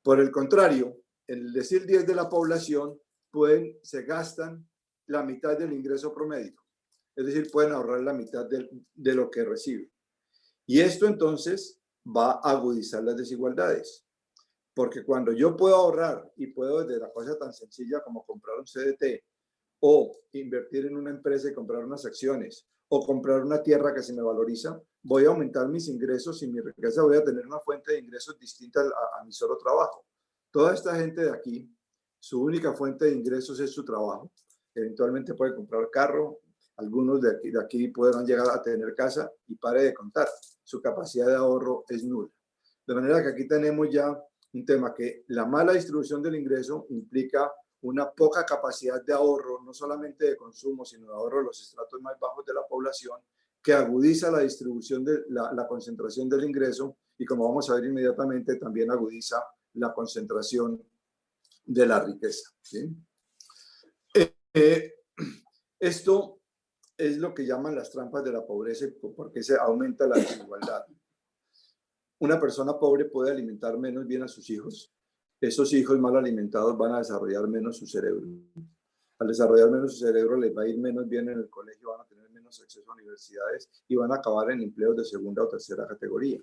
Por el contrario, el decil 10 de la población se gastan la mitad del ingreso promedio. Es decir, pueden ahorrar la mitad de lo que reciben. Y esto entonces va a agudizar las desigualdades. Porque cuando yo puedo ahorrar y puedo desde la cosa tan sencilla como comprar un CDT o invertir en una empresa y comprar unas acciones o comprar una tierra que se me valoriza, voy a aumentar mis ingresos y mi riqueza, voy a tener una fuente de ingresos distinta a mi solo trabajo. Toda esta gente de aquí, su única fuente de ingresos es su trabajo. Eventualmente puede comprar carro, algunos de aquí podrán llegar a tener casa y pare de contar. Su capacidad de ahorro es nula. De manera que aquí tenemos ya un tema que la mala distribución del ingreso implica una poca capacidad de ahorro, no solamente de consumo, sino de ahorro de los estratos más bajos de la población, que agudiza la distribución de la concentración del ingreso y, como vamos a ver inmediatamente, también agudiza la concentración de la riqueza. ¿Sí? Esto es lo que llaman las trampas de la pobreza, porque se aumenta la desigualdad. Una persona pobre puede alimentar menos bien a sus hijos. Esos hijos mal alimentados van a desarrollar menos su cerebro. Al desarrollar menos su cerebro les va a ir menos bien en el colegio, van a tener menos acceso a universidades y van a acabar en empleos de segunda o tercera categoría.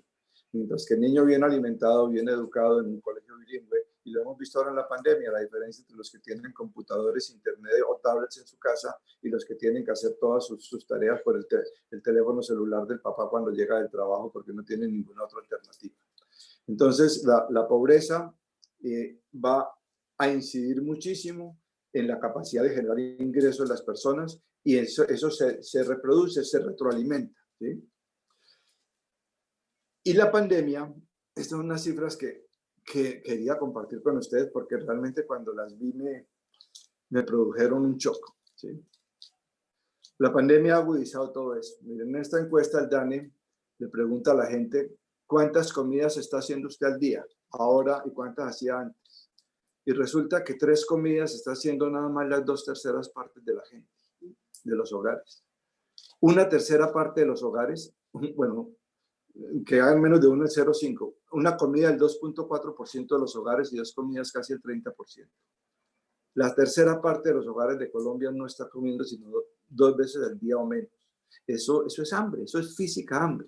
Mientras que el niño bien alimentado, bien educado en un colegio bilingüe, y lo hemos visto ahora en la pandemia, la diferencia entre los que tienen computadores, internet o tablets en su casa y los que tienen que hacer todas sus tareas por el teléfono celular del papá cuando llega del trabajo porque no tienen ninguna otra alternativa. Entonces, la pobreza va a incidir muchísimo en la capacidad de generar ingresos de las personas y eso se reproduce, se retroalimenta. ¿Sí? Y la pandemia, estas son unas cifras que quería compartir con ustedes porque realmente cuando las vi me produjeron un shock. ¿Sí? La pandemia ha agudizado todo eso. Miren, en esta encuesta el DANE le pregunta a la gente cuántas comidas está haciendo usted al día, ahora, y cuántas hacía antes. Y resulta que 3 comidas está haciendo nada más las 2/3 partes de la gente, de los hogares. 1/3 parte de los hogares, bueno, que hagan menos de 1,05. Una comida del 2.4% de los hogares y 2 comidas casi el 30%. La tercera parte de los hogares de Colombia no está comiendo sino 2 veces al día o menos. Eso es hambre, eso es física hambre.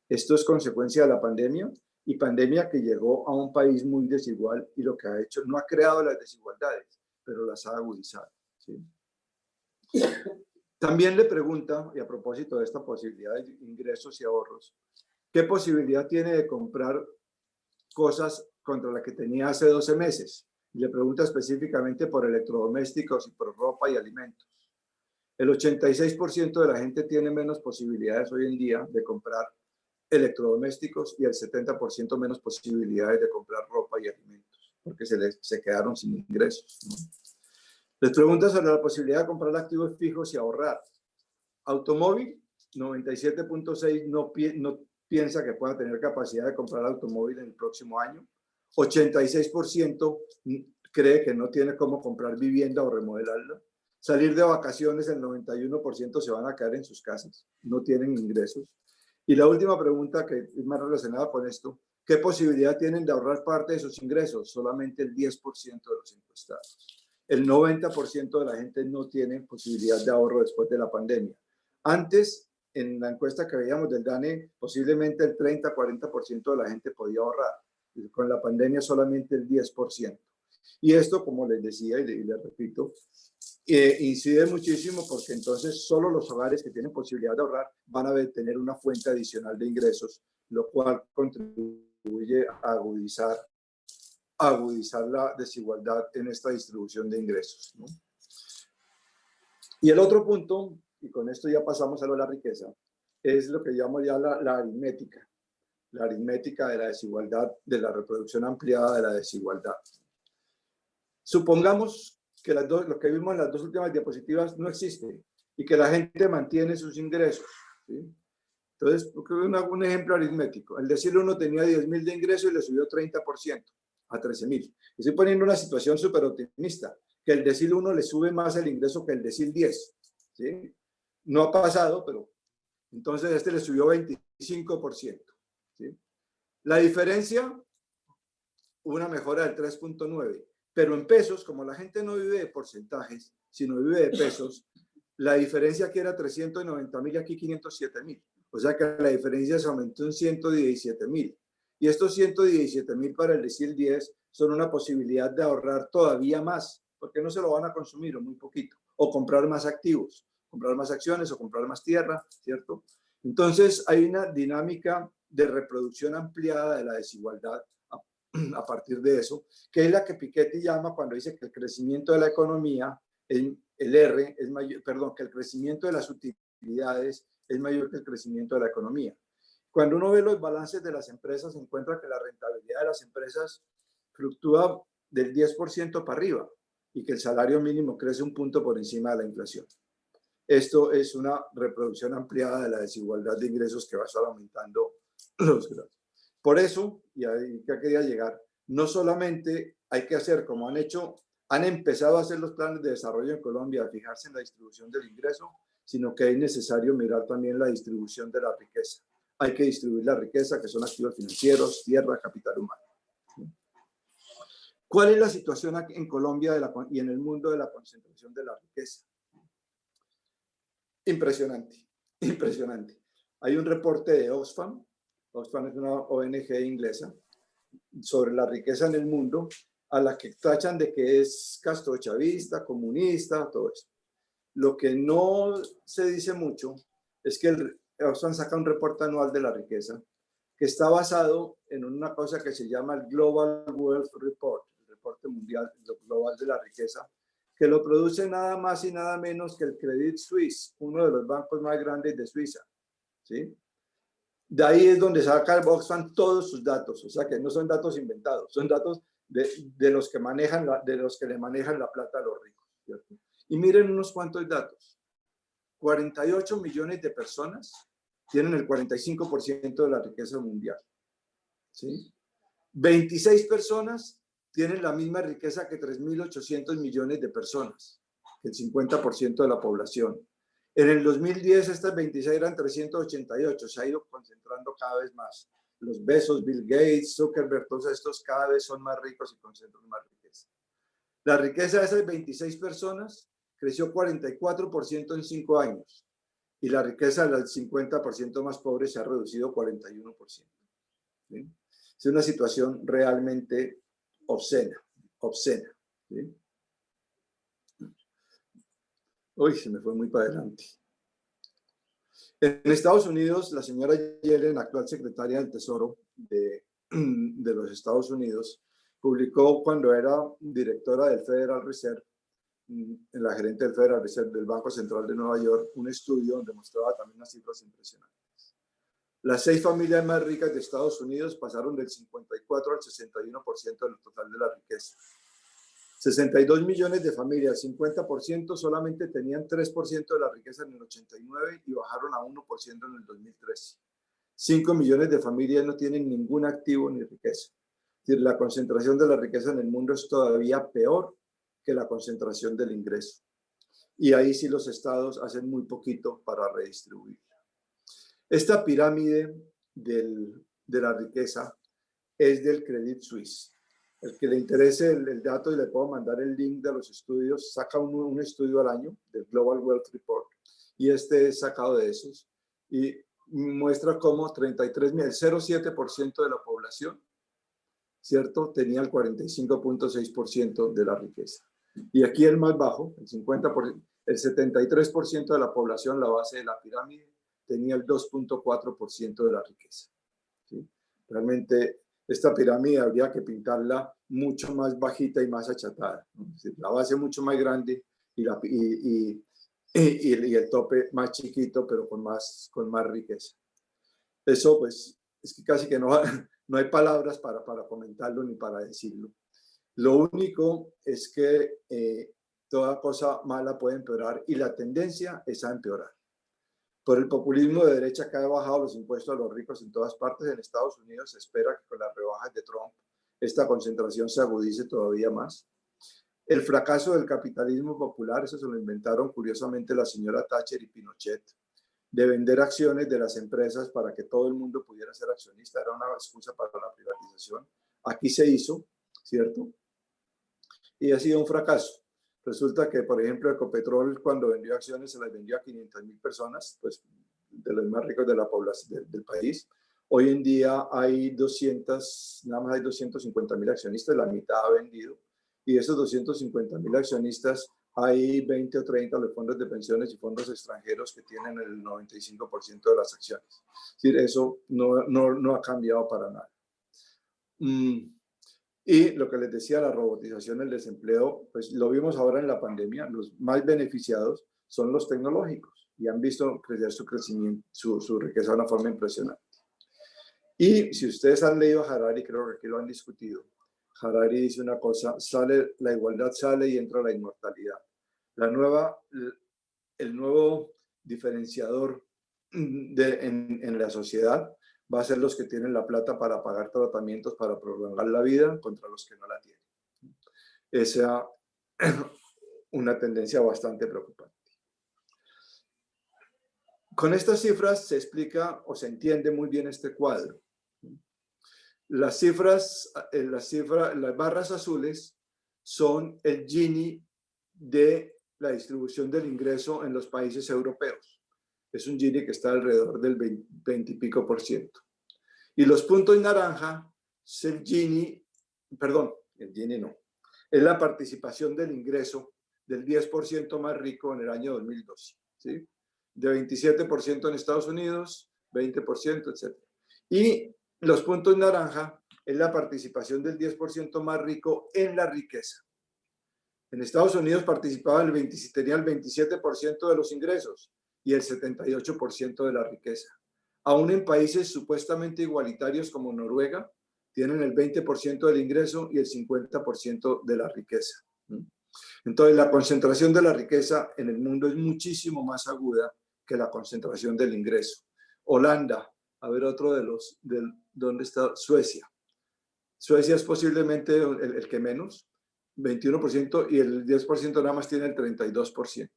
Esto es consecuencia de la pandemia y pandemia que llegó a un país muy desigual y lo que ha hecho, no ha creado las desigualdades, pero las ha agudizado. ¿Sí? También le pregunta, y a propósito de esta posibilidad de ingresos y ahorros, ¿qué posibilidad tiene de comprar cosas contra las que tenía hace 12 meses? Y le pregunta específicamente por electrodomésticos y por ropa y alimentos. El 86% de la gente tiene menos posibilidades hoy en día de comprar electrodomésticos y el 70% menos posibilidades de comprar ropa y alimentos, porque se quedaron sin ingresos. ¿No? Les pregunta sobre la posibilidad de comprar activos fijos y ahorrar. Automóvil, 97.6% no piensa que pueda tener capacidad de comprar automóvil en el próximo año. 86% cree que no tiene cómo comprar vivienda o remodelarla. Salir de vacaciones, el 91% se van a quedar en sus casas, no tienen ingresos. Y la última pregunta, que es más relacionada con esto, ¿qué posibilidad tienen de ahorrar parte de sus ingresos? Solamente el 10% de los encuestados. El 90% de la gente no tiene posibilidad de ahorro después de la pandemia. Antes, en la encuesta que veíamos del DANE, posiblemente el 30-40% de la gente podía ahorrar. Con la pandemia solamente el 10%. Y esto, como les decía y les repito, incide muchísimo porque entonces solo los hogares que tienen posibilidad de ahorrar van a tener una fuente adicional de ingresos, lo cual contribuye a agudizar la desigualdad en esta distribución de ingresos, ¿no? Y el otro punto, y con esto ya pasamos a lo de la riqueza, es lo que llamo ya la aritmética de la desigualdad, de la reproducción ampliada de la desigualdad. Supongamos que lo que vimos en las 2 últimas diapositivas no existe y que la gente mantiene sus ingresos. ¿Sí? Entonces, un ejemplo aritmético. El decirle uno tenía 10.000 de ingreso y le subió 30%. a 13.000. Estoy poniendo una situación súper optimista, que el decil 1 le sube más el ingreso que el decil 10. ¿Sí? No ha pasado, pero entonces este le subió 25%. ¿Sí? La diferencia, una mejora del 3.9, pero en pesos, como la gente no vive de porcentajes, sino vive de pesos, la diferencia aquí era 390.000 y aquí 507.000. O sea que la diferencia se aumentó en 117.000. Y estos 117.000 para el decil 10 son una posibilidad de ahorrar todavía más, porque no se lo van a consumir o muy poquito, o comprar más activos, comprar más acciones o comprar más tierra, ¿cierto? Entonces hay una dinámica de reproducción ampliada de la desigualdad a partir de eso, que es la que Piketty llama cuando dice que el crecimiento de la economía, el R es mayor, perdón, que el crecimiento de las utilidades es mayor que el crecimiento de la economía. Cuando uno ve los balances de las empresas, se encuentra que la rentabilidad de las empresas fluctúa del 10% para arriba y que el salario mínimo crece un punto por encima de la inflación. Esto es una reproducción ampliada de la desigualdad de ingresos que va a estar aumentando los grados. Por eso, y ahí ya quería llegar, no solamente hay que hacer como han empezado a hacer los planes de desarrollo en Colombia, a fijarse en la distribución del ingreso, sino que es necesario mirar también la distribución de la riqueza. Hay que distribuir la riqueza, que son activos financieros, tierra, capital humano. ¿Cuál es la situación aquí en Colombia y en el mundo de la concentración de la riqueza? Impresionante, impresionante. Hay un reporte de Oxfam. Oxfam es una ONG inglesa sobre la riqueza en el mundo, a la que tachan de que es castrochavista, comunista, todo eso. Lo que no se dice mucho es que Oxfam saca un reporte anual de la riqueza que está basado en una cosa que se llama el Global Wealth Report, el reporte mundial global de la riqueza, que lo produce nada más y nada menos que el Credit Suisse, uno de los bancos más grandes de Suiza. ¿Sí? De ahí es donde saca el Oxfam todos sus datos, o sea que no son datos inventados, son datos de los que le manejan la plata a los ricos, ¿cierto? Y miren unos cuantos datos. 48 millones de personas tienen el 45% de la riqueza mundial. ¿Sí? 26 personas tienen la misma riqueza que 3.800 millones de personas, el 50% de la población. En el 2010 estas 26 eran 388, se ha ido concentrando cada vez más. Los Bezos, Bill Gates, Zuckerberg, todos estos cada vez son más ricos y concentran más riqueza. La riqueza de esas 26 personas creció 44% en 5 años y la riqueza del 50% más pobre se ha reducido 41%. ¿Sí? Es una situación realmente obscena. ¿Sí? Uy, se me fue muy para adelante. En Estados Unidos, la señora Yellen, actual secretaria del Tesoro de los Estados Unidos, publicó cuando era directora del Federal Reserve, la gerente del Federal Reserve del Banco Central de Nueva York, un estudio donde mostraba también unas cifras impresionantes. Las 6 familias más ricas de Estados Unidos pasaron del 54 al 61% del total de la riqueza. 62 millones de familias, 50% solamente tenían 3% de la riqueza en el 89 y bajaron a 1% en el 2013. 5 millones de familias no tienen ningún activo ni riqueza. Es decir, la concentración de la riqueza en el mundo es todavía peor que la concentración del ingreso. Y ahí sí los estados hacen muy poquito para redistribuir. Esta pirámide de la riqueza es del Credit Suisse. El que le interese el dato, y le puedo mandar el link de los estudios, saca un estudio al año del Global Wealth Report y este es sacado de esos y muestra cómo 0,7% de la población, ¿cierto?, tenía el 45.6% de la riqueza. Y aquí el más bajo, el 50%, el 73% de la población, la base de la pirámide, tenía el 2.4% de la riqueza. ¿Sí? Realmente esta pirámide habría que pintarla mucho más bajita y más achatada, ¿no? Es decir, la base mucho más grande y el tope más chiquito, pero con más riqueza. Eso pues es que casi que no hay palabras para comentarlo ni para decirlo. Lo único es que toda cosa mala puede empeorar y la tendencia es a empeorar. Por el populismo de derecha que ha bajado los impuestos a los ricos en todas partes. En Estados Unidos se espera que con las rebajas de Trump esta concentración se agudice todavía más. El fracaso del capitalismo popular, eso se lo inventaron curiosamente la señora Thatcher y Pinochet, de vender acciones de las empresas para que todo el mundo pudiera ser accionista, era una excusa para la privatización. Aquí se hizo, ¿cierto? Y ha sido un fracaso. Resulta que, por ejemplo, Ecopetrol, cuando vendió acciones, se las vendió a 500.000 personas, pues de los más ricos de la población del país. Hoy en día hay nada más hay 250.000 accionistas, la mitad ha vendido. Y de esos 250.000 accionistas, hay 20 o 30 de fondos de pensiones y fondos extranjeros que tienen el 95% de las acciones. Es decir, eso no ha cambiado para nada. Y lo que les decía, la robotización, el desempleo, pues lo vimos ahora en la pandemia, los más beneficiados son los tecnológicos y han visto crecer su crecimiento, su riqueza de una forma impresionante. Y si ustedes han leído a Harari, creo que aquí lo han discutido, Harari dice una cosa, la igualdad sale y entra la inmortalidad. El nuevo diferenciador en la sociedad va a ser los que tienen la plata para pagar tratamientos para prolongar la vida contra los que no la tienen. Esa es una tendencia bastante preocupante. Con estas cifras se explica o se entiende muy bien este cuadro. Las barras azules son el Gini de la distribución del ingreso en los países europeos. Es un Gini que está alrededor del 20 y pico %. Y los puntos naranja es el Gini no, es la participación del ingreso del 10% más rico en el año 2012, ¿sí? De 27% en Estados Unidos, 20%, etc. Y los puntos naranja es la participación del 10% más rico en la riqueza. En Estados Unidos tenía el 27% de los ingresos y el 78% de la riqueza. Aún en países supuestamente igualitarios como Noruega, tienen el 20% del ingreso y el 50% de la riqueza. Entonces, la concentración de la riqueza en el mundo es muchísimo más aguda que la concentración del ingreso. Holanda, a ver otro ¿dónde está? Suecia. Suecia es posiblemente el que menos, 21%, y el 10% nada más tiene el 32%.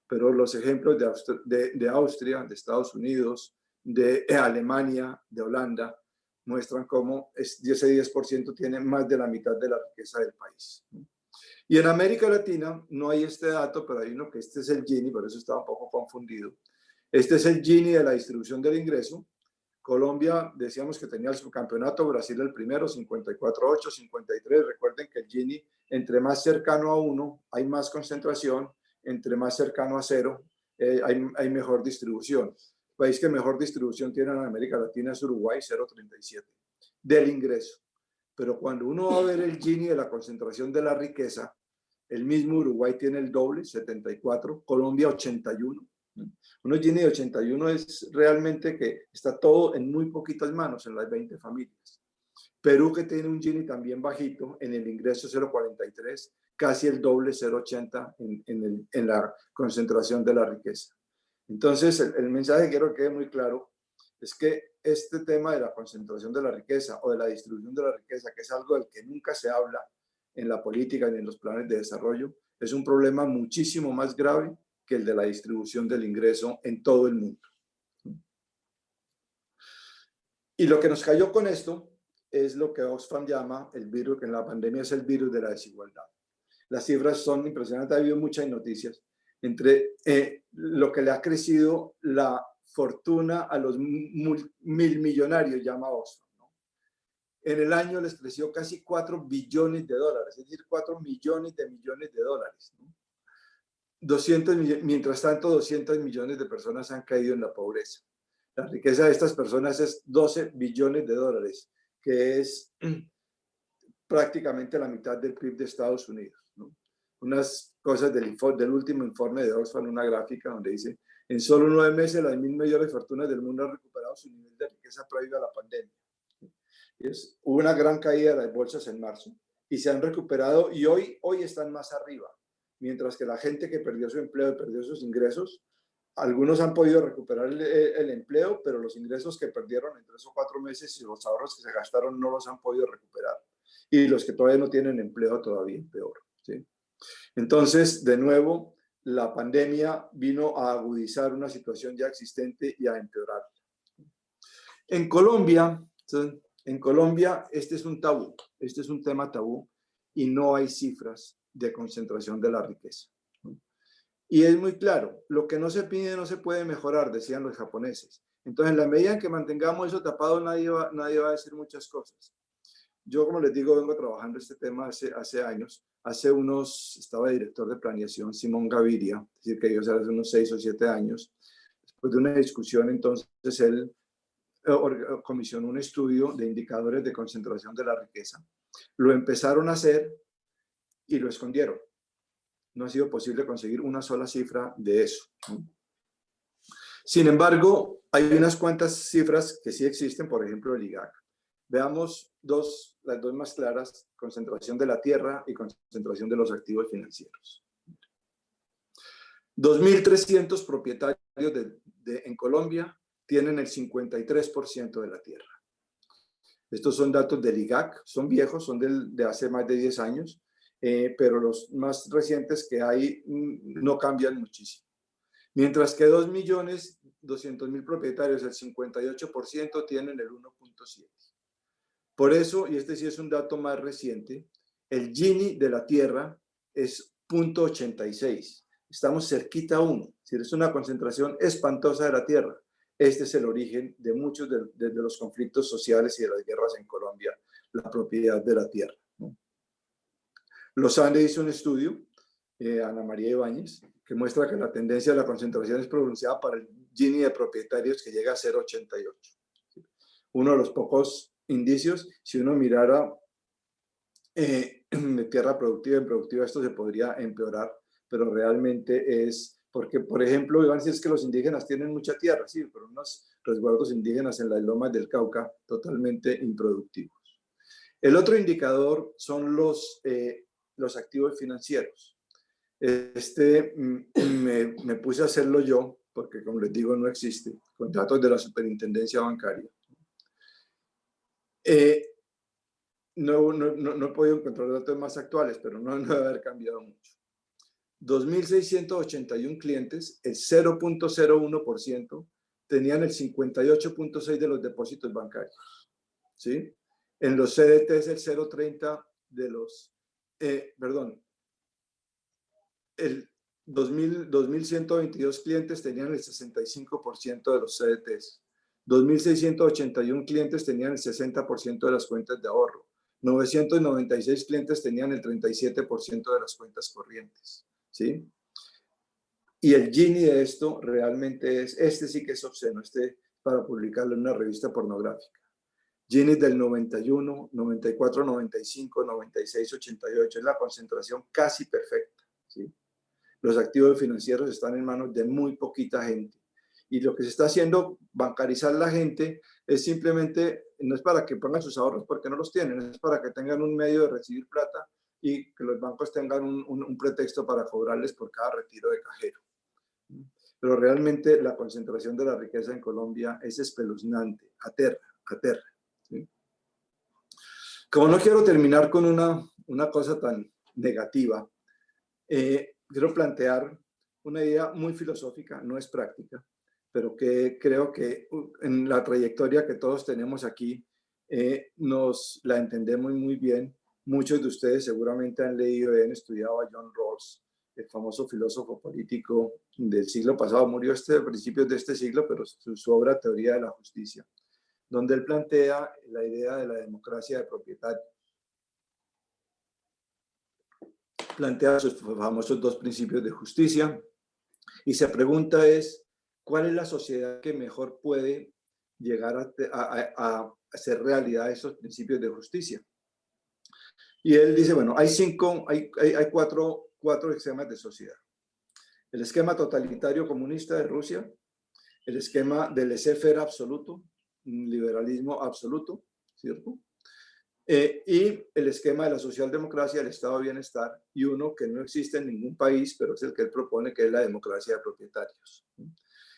Pero los ejemplos de Austria, de Estados Unidos, de Alemania, de Holanda, muestran cómo ese 10% tiene más de la mitad de la riqueza del país. Y en América Latina no hay este dato, pero hay uno que este es el Gini, por eso estaba un poco confundido. Este es el Gini de la distribución del ingreso. Colombia, decíamos que tenía el subcampeonato, Brasil el primero, 54.8, 53. Recuerden que el Gini, entre más cercano a 1, hay más concentración, entre más cercano a 0, hay mejor distribución. El país que mejor distribución tiene en América Latina es Uruguay, 0.37, del ingreso. Pero cuando uno va a ver el Gini de la concentración de la riqueza, el mismo Uruguay tiene el doble, 74, Colombia 81. Uno Gini de 81 es realmente que está todo en muy poquitas manos, en las 20 familias. Perú, que tiene un Gini también bajito, en el ingreso 0.43, casi el doble, 0.80 en la concentración de la riqueza. Entonces, el mensaje que quiero que quede muy claro es que este tema de la concentración de la riqueza o de la distribución de la riqueza, que es algo del que nunca se habla en la política ni en los planes de desarrollo, es un problema muchísimo más grave que el de la distribución del ingreso en todo el mundo. Y lo que nos cayó con esto es lo que Oxfam llama el virus, que en la pandemia es el virus de la desigualdad. Las cifras son impresionantes, ha habido muchas noticias entre lo que le ha crecido la fortuna a los milmillonarios, llama Oxfam, ¿no? En el año les creció casi 4 billones de dólares, es decir, 4 millones de dólares, ¿no? Mientras tanto, 200 millones de personas han caído en la pobreza. La riqueza de estas personas es 12 billones de dólares, que es prácticamente la mitad del PIB de Estados Unidos, ¿no? Unas cosas del último informe de Oxfam, una gráfica donde dice, en solo 9 meses las 1.000 mayores fortunas del mundo han recuperado su nivel de riqueza previo a la pandemia. Hubo una gran caída de las bolsas en marzo y se han recuperado y hoy están más arriba, mientras que la gente que perdió su empleo y perdió sus ingresos, algunos han podido recuperar el empleo, pero los ingresos que perdieron en 3 o 4 meses y los ahorros que se gastaron no los han podido recuperar. Y los que todavía no tienen empleo todavía peor, ¿sí? Entonces, de nuevo, la pandemia vino a agudizar una situación ya existente y a empeorar. En Colombia, este es un tabú, este es un tema tabú y no hay cifras de concentración de la riqueza. Y es muy claro, lo que no se pide no se puede mejorar, decían los japoneses. Entonces, en la medida en que mantengamos eso tapado, nadie va a decir muchas cosas. Yo, como les digo, vengo trabajando este tema hace años. Estaba director de planeación, Simón Gaviria, es decir, que yo hace unos 6 o 7 años. Después de una discusión, entonces, él comisionó un estudio de indicadores de concentración de la riqueza. Lo empezaron a hacer y lo escondieron. No ha sido posible conseguir una sola cifra de eso. Sin embargo, hay unas cuantas cifras que sí existen, por ejemplo, el IGAC. Veamos las dos más claras, concentración de la tierra y concentración de los activos financieros. 2.300 propietarios en Colombia tienen el 53% de la tierra. Estos son datos del IGAC, son viejos, son de hace más de 10 años, pero los más recientes que hay no cambian muchísimo. Mientras que 2.200.000 propietarios, el 58% tienen el 1.7. Por eso, y este sí es un dato más reciente, el Gini de la tierra es 0.86. Estamos cerquita a 1. Es una concentración espantosa de la tierra. Este es el origen de muchos de los conflictos sociales y de las guerras en Colombia, la propiedad de la tierra, ¿no? Lozane hizo un estudio, Ana María Ibáñez, que muestra que la tendencia de la concentración es pronunciada para el Gini de propietarios, que llega a 0.88. Uno de los pocos indicios, si uno mirara de tierra productiva en productiva, esto se podría empeorar, pero realmente es porque, por ejemplo, iban a decir que los indígenas tienen mucha tierra, sí, pero unos resguardos indígenas en las lomas del Cauca totalmente improductivos. El otro indicador son los activos financieros. Me puse a hacerlo yo, porque como les digo, no existe, con datos de la Superintendencia Bancaria. No he podido encontrar datos más actuales, pero no debe haber cambiado mucho. 2.681 clientes, el 0.01%, tenían el 58.6% de los depósitos bancarios, ¿sí? En los CDTs el 0.30 de los, el 2.122 clientes tenían el 65% de los CDTs. 2.681 clientes tenían el 60% de las cuentas de ahorro. 996 clientes tenían el 37% de las cuentas corrientes, ¿sí? Y el Gini de esto realmente este sí que es obsceno, para publicarlo en una revista pornográfica. Gini del 91, 94, 95, 96, 88, es la concentración casi perfecta, ¿sí? Los activos financieros están en manos de muy poquita gente. Y lo que se está haciendo, bancarizar la gente, es simplemente, no es para que pongan sus ahorros porque no los tienen, es para que tengan un medio de recibir plata y que los bancos tengan un pretexto para cobrarles por cada retiro de cajero. Pero realmente la concentración de la riqueza en Colombia es espeluznante, aterra. ¿Sí? Como no quiero terminar con una cosa tan negativa, quiero plantear una idea muy filosófica, no es práctica, pero que creo que en la trayectoria que todos tenemos aquí nos la entendemos muy bien. Muchos de ustedes seguramente han leído y han estudiado a John Rawls, el famoso filósofo político del siglo pasado. Murió a principios de este siglo, pero su obra Teoría de la Justicia, donde él plantea la idea de la democracia de propietarios. Plantea sus famosos 2 principios de justicia y se pregunta ¿cuál es la sociedad que mejor puede llegar a hacer realidad esos principios de justicia? Y él dice, bueno, hay 4 esquemas de sociedad. El esquema totalitario comunista de Rusia, el esquema del laissez-faire absoluto, un liberalismo absoluto, ¿cierto? Y el esquema de la socialdemocracia, el estado de bienestar, y uno que no existe en ningún país, pero es el que él propone, que es la democracia de propietarios.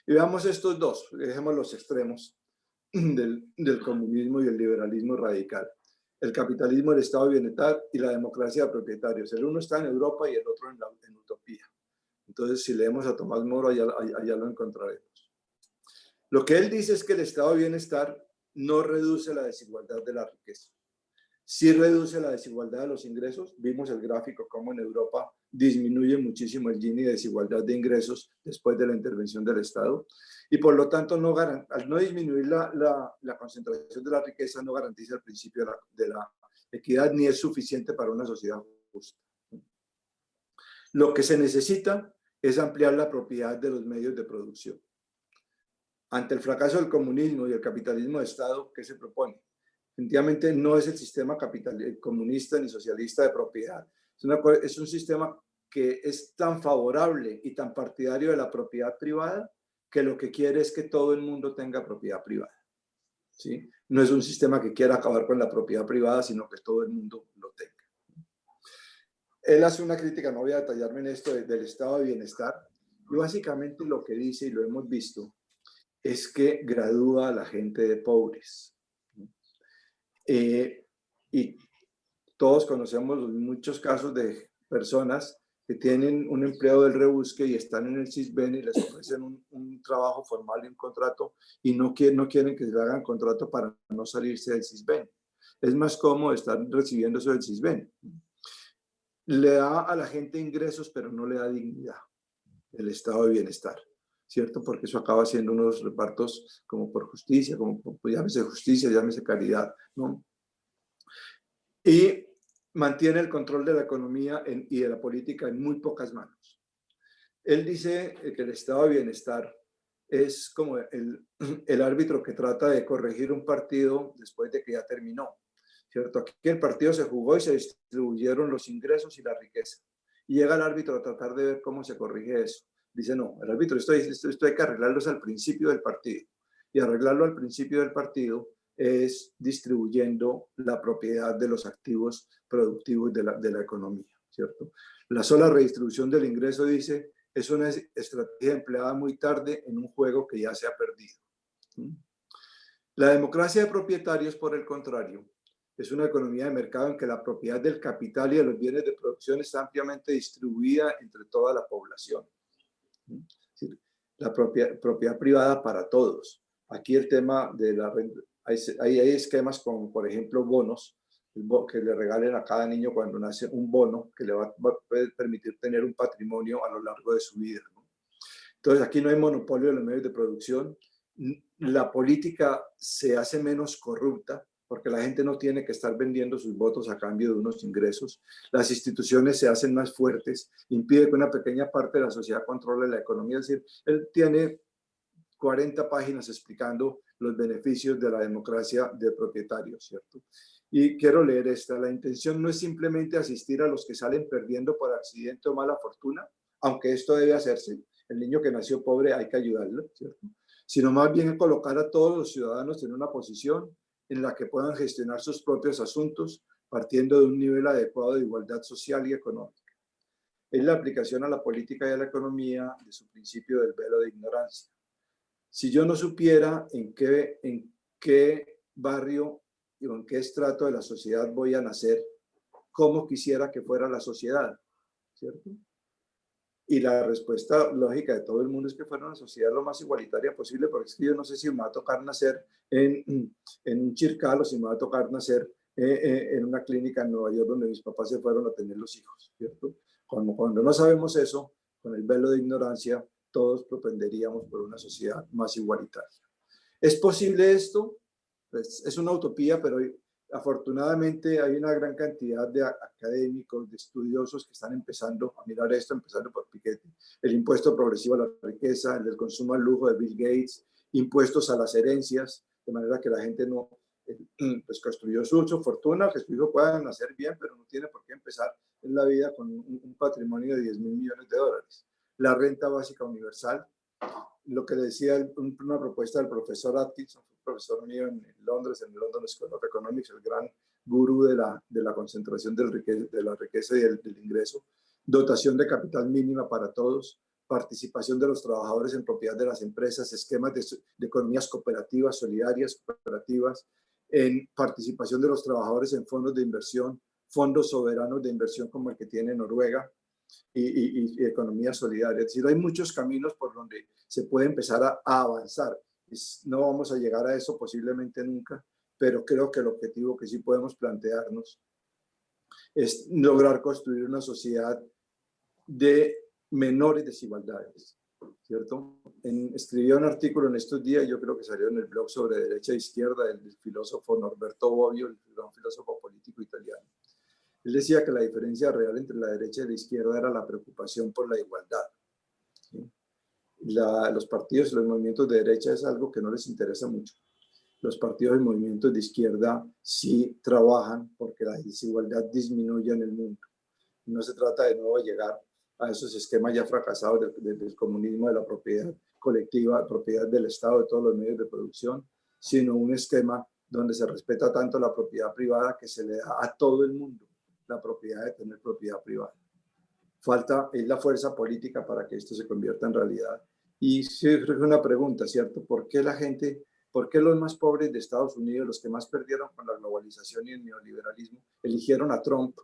Y veamos estos dos, dejemos los extremos del comunismo y el liberalismo radical. el capitalismo, el estado de bienestar y la democracia de propietarios. El uno está en Europa y el otro en utopía. Entonces, si leemos a Tomás Moro, allá lo encontraremos. Lo que él dice es que el estado de bienestar no reduce la desigualdad de la riqueza. Sí reduce la desigualdad de los ingresos. Vimos el gráfico cómo en Europa disminuye muchísimo el Gini de desigualdad de ingresos después de la intervención del Estado. Y por lo tanto, al no disminuir la concentración de la riqueza, no garantiza el principio de la equidad ni es suficiente para una sociedad justa. Lo que se necesita es ampliar la propiedad de los medios de producción. Ante el fracaso del comunismo y el capitalismo de Estado, ¿qué se propone? Definitivamente no es el sistema comunista ni socialista de propiedad. Es un sistema que es tan favorable y tan partidario de la propiedad privada que lo que quiere es que todo el mundo tenga propiedad privada. ¿Sí? No es un sistema que quiera acabar con la propiedad privada, sino que todo el mundo lo tenga. Él hace una crítica, no voy a detallarme en esto, del estado de bienestar, y básicamente lo que dice, y lo hemos visto, es que gradúa a la gente de pobres. Y todos conocemos muchos casos de personas que tienen un empleo del rebusque y están en el Sisbén y les ofrecen un trabajo formal y un contrato y no quieren que le hagan contrato para no salirse del Sisbén. Es más cómodo estar recibiendo eso del Sisbén. Le da a la gente ingresos, pero no le da dignidad, el estado de bienestar, ¿cierto? Porque eso acaba siendo unos repartos como por justicia, llámese justicia, llámese caridad, ¿no? Y mantiene el control de la economía y de la política en muy pocas manos. Él dice que el estado de bienestar es como el árbitro que trata de corregir un partido después de que ya terminó, ¿cierto? Aquí el partido se jugó y se distribuyeron los ingresos y la riqueza. Y llega el árbitro a tratar de ver cómo se corrige eso. Dice, no, el árbitro, esto hay que arreglarlo al principio del partido. Y arreglarlo al principio del partido es distribuyendo la propiedad de los activos productivos de la economía, ¿cierto? La sola redistribución del ingreso, dice, es una estrategia empleada muy tarde en un juego que ya se ha perdido. La democracia de propietarios, por el contrario, es una economía de mercado en que la propiedad del capital y de los bienes de producción está ampliamente distribuida entre toda la población. La propiedad privada para todos. Aquí el tema de la renta, hay esquemas como, por ejemplo, bonos, que le regalen a cada niño cuando nace un bono que le va a permitir tener un patrimonio a lo largo de su vida, ¿no? Entonces, aquí no hay monopolio de los medios de producción. La política se hace menos corrupta porque la gente no tiene que estar vendiendo sus votos a cambio de unos ingresos. Las instituciones se hacen más fuertes, impide que una pequeña parte de la sociedad controle la economía. Es decir, él tiene 40 páginas explicando los beneficios de la democracia de propietarios, ¿cierto? Y quiero leer esta. La intención no es simplemente asistir a los que salen perdiendo por accidente o mala fortuna, aunque esto debe hacerse. El niño que nació pobre hay que ayudarlo, ¿cierto? Sino más bien colocar a todos los ciudadanos en una posición en la que puedan gestionar sus propios asuntos, partiendo de un nivel adecuado de igualdad social y económica. Es la aplicación a la política y a la economía de su principio del velo de ignorancia. Si yo no supiera en qué barrio o en qué estrato de la sociedad voy a nacer, ¿cómo quisiera que fuera la sociedad? ¿Cierto? Y la respuesta lógica de todo el mundo es que fuera una sociedad lo más igualitaria posible, porque es que yo no sé si me va a tocar nacer en un Chircal o si me va a tocar nacer en una clínica en Nueva York donde mis papás se fueron a tener los hijos, ¿cierto? Cuando no sabemos eso, con el velo de ignorancia, todos propenderíamos por una sociedad más igualitaria. ¿Es posible esto? Pues es una utopía, pero afortunadamente hay una gran cantidad de académicos, de estudiosos que están empezando a mirar esto, empezando por Piketty. El impuesto progresivo a la riqueza, el del consumo al lujo de Bill Gates, impuestos a las herencias, de manera que la gente no pues construyó su fortuna, que sus hijos puedan hacer bien, pero no tiene por qué empezar en la vida con un patrimonio de 10.000 millones de dólares. La renta básica universal, lo que decía una propuesta del profesor Atkinson, un profesor mío en Londres, en el London School of Economics, el gran gurú de la concentración de la riqueza y del ingreso, dotación de capital mínima para todos, participación de los trabajadores en propiedad de las empresas, esquemas de economías cooperativas, solidarias, cooperativas, en participación de los trabajadores en fondos de inversión, fondos soberanos de inversión como el que tiene Noruega y economía solidaria. Es decir, hay muchos caminos por donde se puede empezar a avanzar. No vamos a llegar a eso posiblemente nunca, pero creo que el objetivo que sí podemos plantearnos es lograr construir una sociedad de menores desigualdades, ¿cierto? Escribí un artículo en estos días, yo creo que salió en el blog sobre derecha e izquierda, del filósofo Norberto Bobbio, el filósofo político italiano. Él decía que la diferencia real entre la derecha y la izquierda era la preocupación por la igualdad. ¿Sí? Los partidos y los movimientos de derecha es algo que no les interesa mucho. Los partidos y movimientos de izquierda sí trabajan porque la desigualdad disminuya en el mundo. No se trata de nuevo llegar a esos esquemas ya fracasados del comunismo, de la propiedad colectiva, propiedad del Estado, de todos los medios de producción, sino un esquema donde se respeta tanto la propiedad privada que se le da a todo el mundo la propiedad de tener propiedad privada. Es la fuerza política para que esto se convierta en realidad. Y surge una pregunta, ¿cierto? ¿Por qué los más pobres de Estados Unidos, los que más perdieron con la globalización y el neoliberalismo, eligieron a Trump,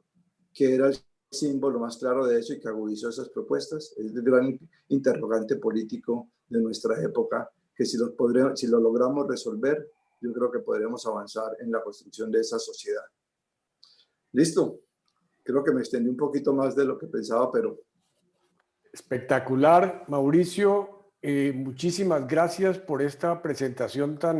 que era el símbolo más claro de eso y que agudizó esas propuestas? Es el gran interrogante político de nuestra época, que si lo logramos resolver, yo creo que podremos avanzar en la construcción de esa sociedad. ¿Listo? Creo que me extendí un poquito más de lo que pensaba, pero... Espectacular, Mauricio. Muchísimas gracias por esta presentación tan